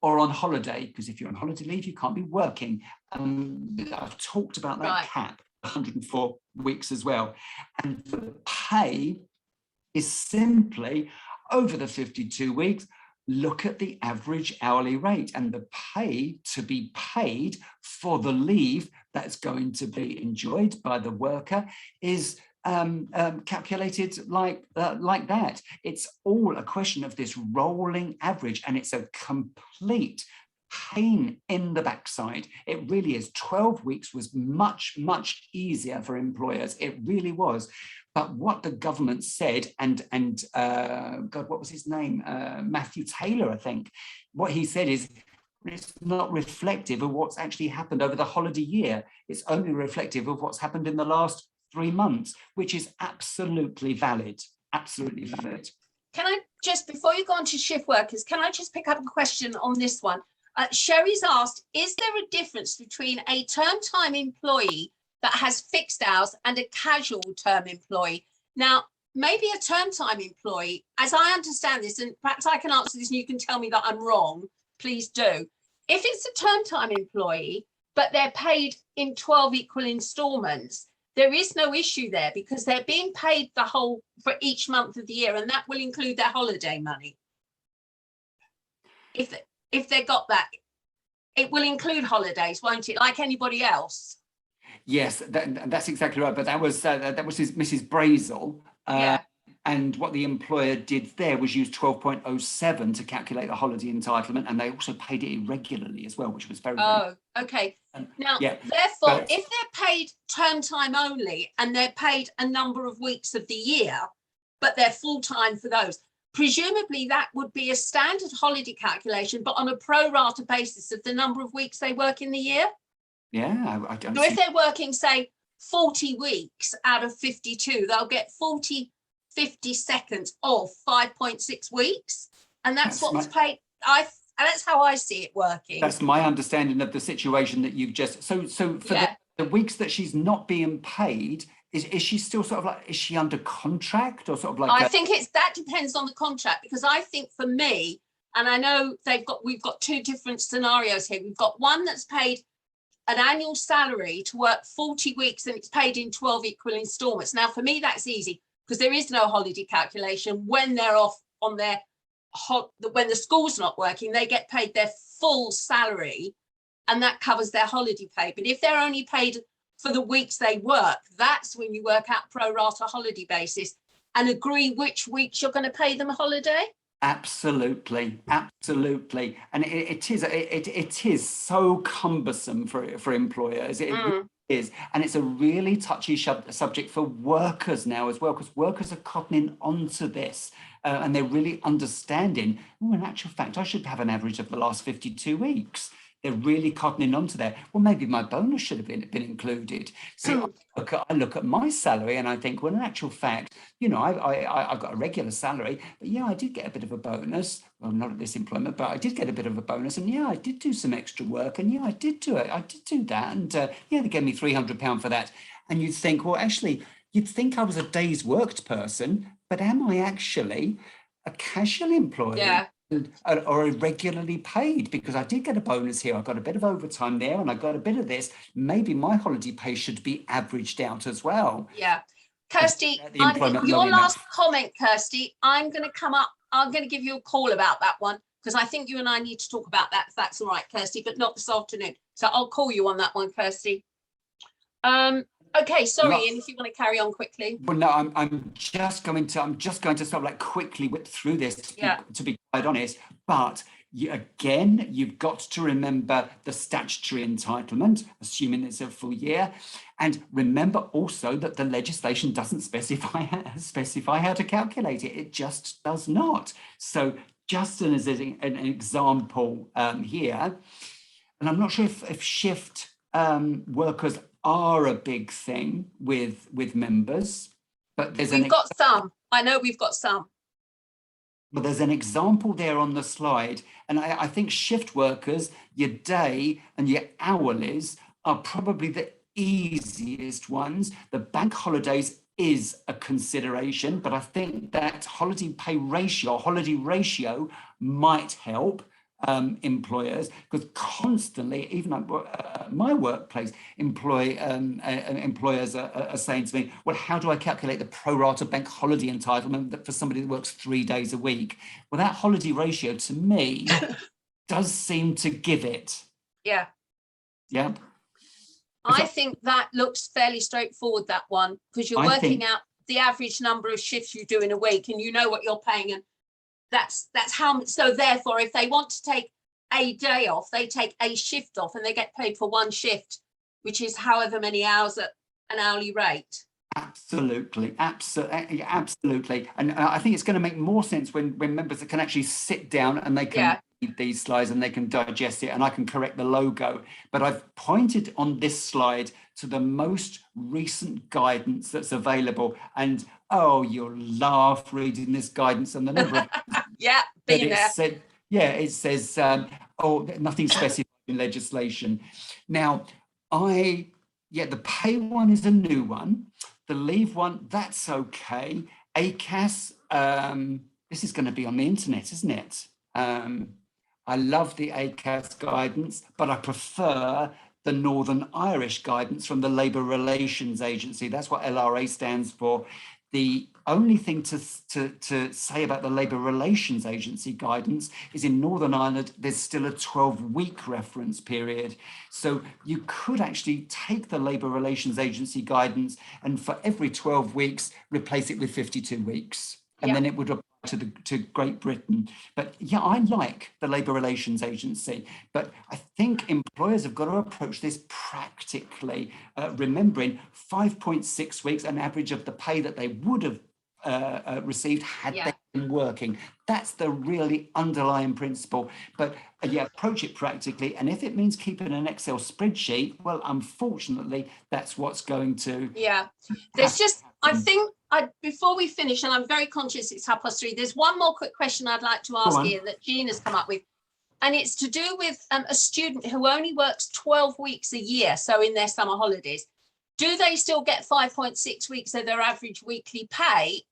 or on holiday, because if you're on holiday leave, you can't be working. I've talked about that cap, 104 weeks as well. And the pay is simply over the 52 weeks, look at the average hourly rate, and the pay to be paid for the leave that's going to be enjoyed by the worker is calculated like that. It's all a question of this rolling average, and it's a complete pain in the backside. It really is. 12 weeks was much easier for employers. It really was. But what the government said, and God, what was his name? Matthew Taylor, I think. What he said is, it's not reflective of what's actually happened over the holiday year. It's only reflective of what's happened in the last 3 months, which is absolutely valid. Absolutely valid. Can I just, before you go on to shift workers, can I just pick up a question on this one? Sherry's asked, is there a difference between a term time employee that has fixed hours and a casual term employee? Now, maybe a term time employee, as I understand this, and perhaps I can answer this and you can tell me that I'm wrong, please do. If it's a term time employee, but they're paid in 12 equal installments, there is no issue there because they're being paid the whole for each month of the year, and that will include their holiday money. If they got that, it will include holidays, won't it? Like anybody else. Yes, that's exactly right. But that was Mrs. Brazel. Yeah. And what the employer did there was use 12.07 to calculate the holiday entitlement, and they also paid it irregularly as well, which was very. Oh, okay. Now, yeah, therefore, if they're paid term time only and they're paid a number of weeks of the year, but they're full time for those, presumably that would be a standard holiday calculation, but on a pro rata basis of the number of weeks they work in the year. Yeah, I don't. So if they're working, say, 40 weeks out of 52, they'll get 50 seconds of 5.6 weeks, and that's what's paid. That's how I see it working. That's my understanding of the situation that you've just. So for the weeks that she's not being paid, is she still sort of like, is she under contract or sort of like? I think that depends on the contract, because I think for me, and I know we've got two different scenarios here. We've got one that's paid an annual salary to work 40 weeks and it's paid in 12 equal installments. Now, for me, that's easy because there is no holiday calculation when they're off on their when the school's not working. They get paid their full salary and that covers their holiday pay. But if they're only paid for the weeks they work, that's when you work out pro rata holiday basis and agree which weeks you're going to pay them a holiday. Absolutely, absolutely, and it is so cumbersome for employers. It really is, and it's a really touchy subject for workers now as well, because workers are cottoning onto this, and they're really understanding. Oh, in actual fact, I should have an average of the last 52 weeks. They're really cottoning onto that. Well, maybe my bonus should have been included. So I look at my salary and I think, well, in actual fact, you know, I've got a regular salary, but yeah, I did get a bit of a bonus. Well, not at this employment, but I did get a bit of a bonus, and yeah, I did do some extra work, and yeah, I did do it. I did do that, and yeah, they gave me £300 for that. And you'd think, well, actually, you'd think I was a day's worked person, but am I actually a casual employee? Yeah. Or irregularly paid, because I did get a bonus here, I got a bit of overtime there, and I got a bit of this. Maybe my holiday pay should be averaged out as well. Yeah. Kirsty, your last comment, Kirsty, I'm going to give you a call about that one, because I think you and I need to talk about that, if that's all right, Kirsty, but not this afternoon. So I'll call you on that one, Kirsty. Okay, sorry, Ian, if you want to carry on quickly. Well, no, I'm just going to sort of like quickly whip through this to be quite honest. But you've got to remember the statutory entitlement, assuming it's a full year, and remember also that the legislation doesn't specify how to calculate it. It just does not. So just as an example here, and I'm not sure if shift workers are a big thing with members, but we've got some. I know we've got some. But there's an example there on the slide, and I think shift workers, your day and your hourlies are probably the easiest ones. The bank holidays is a consideration, but I think that holiday ratio might help employers, because constantly, even at my workplace, employers are saying to me, well, how do I calculate the pro rata bank holiday entitlement for somebody that works 3 days a week? Well, that holiday ratio to me does seem to give it. Yeah. Yeah. I think that looks fairly straightforward, that one, because you're working out the average number of shifts you do in a week and you know what you're paying, and that's how. So therefore, if they want to take a day off, they take a shift off and they get paid for one shift, which is however many hours at an hourly rate. Absolutely. And I think it's going to make more sense when members can actually sit down and they can read these slides and they can digest it, and I can correct the logo. But I've pointed on this slide to the most recent guidance that's available, and you'll laugh reading this guidance and the number of been there. It says nothing specified in legislation. Now the pay one is a new one. The leave one, that's okay. ACAS, this is going to be on the internet, isn't it? I love the ACAS guidance, but I prefer the Northern Irish guidance from the Labour Relations Agency. That's what LRA stands for. The only thing to say about the Labour Relations Agency guidance is in Northern Ireland, there's still a 12-week reference period. So you could actually take the Labour Relations Agency guidance and for every 12 weeks, replace it with 52 weeks. And then it would apply to Great Britain. But yeah, I like the Labour Relations Agency, but I think employers have got to approach this practically, remembering 5.6 weeks, an average of the pay that they would have received had they been working. That's the really underlying principle. But yeah, approach it practically. And if it means keeping an Excel spreadsheet, well, unfortunately, that's what's going to. Yeah, there's just, I think, before we finish, and I'm very conscious it's 3:30, there's one more quick question I'd like to ask Ian that Jean has come up with. And it's to do with a student who only works 12 weeks a year, so in their summer holidays. Do they still get 5.6 weeks of their average weekly pay,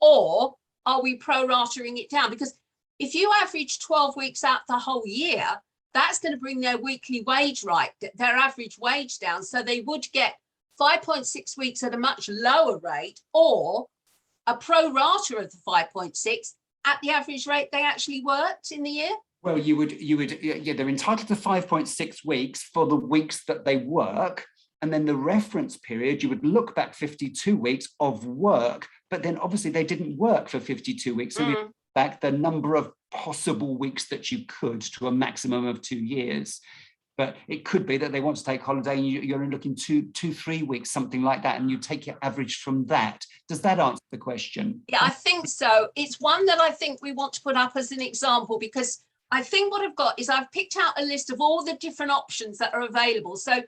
or are we pro-ratering it down? Because if you average 12 weeks out the whole year, that's going to bring their weekly wage their average wage down. So they would get 5.6 weeks at a much lower rate, or a pro rata of the 5.6 at the average rate they actually worked in the year. Well, you would, yeah, they're entitled to 5.6 weeks for the weeks that they work. And then the reference period, you would look back 52 weeks of work, but then obviously they didn't work for 52 weeks. So we look back the number of possible weeks that you could to a maximum of 2 years. But it could be that they want to take holiday and you're only looking 2-3 weeks, something like that, and you take your average from that. Does that answer the question? Yeah, I think so. It's one that I think we want to put up as an example, because I think what I've got is I've picked out a list of all the different options that are available. So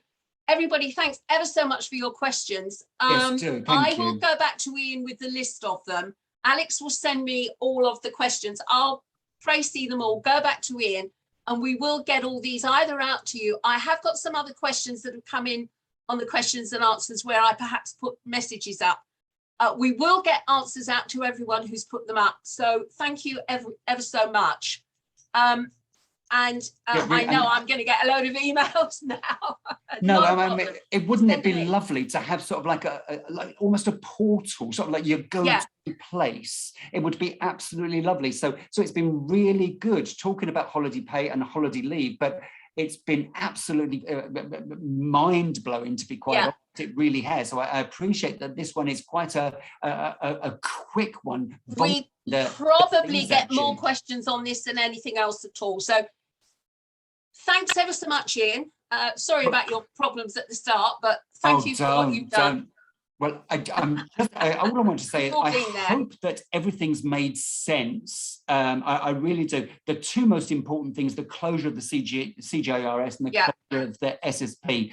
everybody, thanks ever so much for your questions. Yes, do. I will go back to Ian with the list of them. Alex will send me all of the questions. I'll see them all, go back to Ian, and we will get all these either out to you. I have got some other questions that have come in on the questions and answers where I perhaps put messages up. We will get answers out to everyone who's put them up. So thank you ever so much. I know I'm going to get a load of emails now. No, I mean, wouldn't it be lovely to have sort of like like almost a portal, sort of like your go-to place? It would be absolutely lovely. So it's been really good talking about holiday pay and holiday leave, but it's been absolutely mind-blowing, to be quite honest. It really has. So I appreciate that this one is quite a quick one. We probably get more questions on this than anything else at all. So thanks ever so much, Ian. Sorry about your problems at the start, but thank you for what you've done. Well, all I want to say is I hope that everything's made sense. I really do. The two most important things, the closure of the CJRS and the closure of the SSP.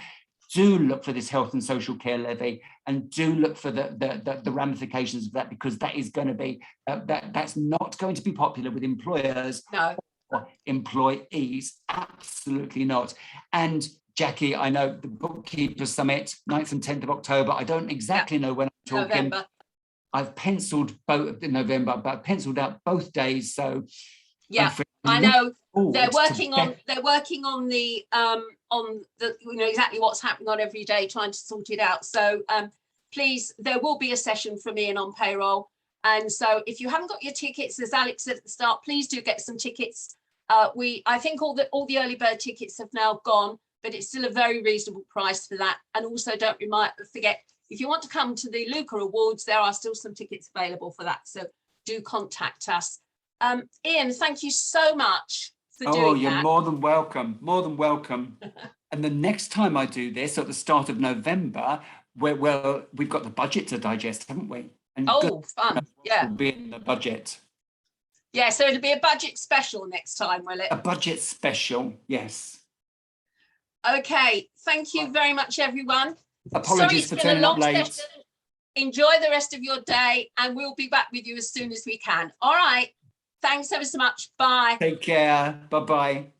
Do look for this health and social care levy, and do look for the ramifications of that, because that is going to be that's not going to be popular with employers or employees. Absolutely not. And Jackie, I know the Bookkeepers Summit, 9th and 10th of October. I don't exactly know when I'm talking. November. I've penciled both in November, but I've penciled out both days. So yeah, I know they're working on the exactly what's happening on every day, trying to sort it out. So please, there will be a session from Ian on payroll. And so if you haven't got your tickets, as Alex said at the start, please do get some tickets. I think all the early bird tickets have now gone, but it's still a very reasonable price for that. And also don't forget, if you want to come to the Luca Awards, there are still some tickets available for that. So do contact us. Ian, thank you so much for doing that. Oh, you're more than welcome, more than welcome. And the next time I do this at the start of November, we've got the budget to digest, haven't we? And fun, yeah. Will be in the budget. Yeah, so it'll be a budget special next time, will it? A budget special, yes. Okay, thank you very much, everyone. Apologies for turning up late. Session. Enjoy the rest of your day, and we'll be back with you as soon as we can. All right. Thanks ever so much. Bye. Take care. Bye-bye.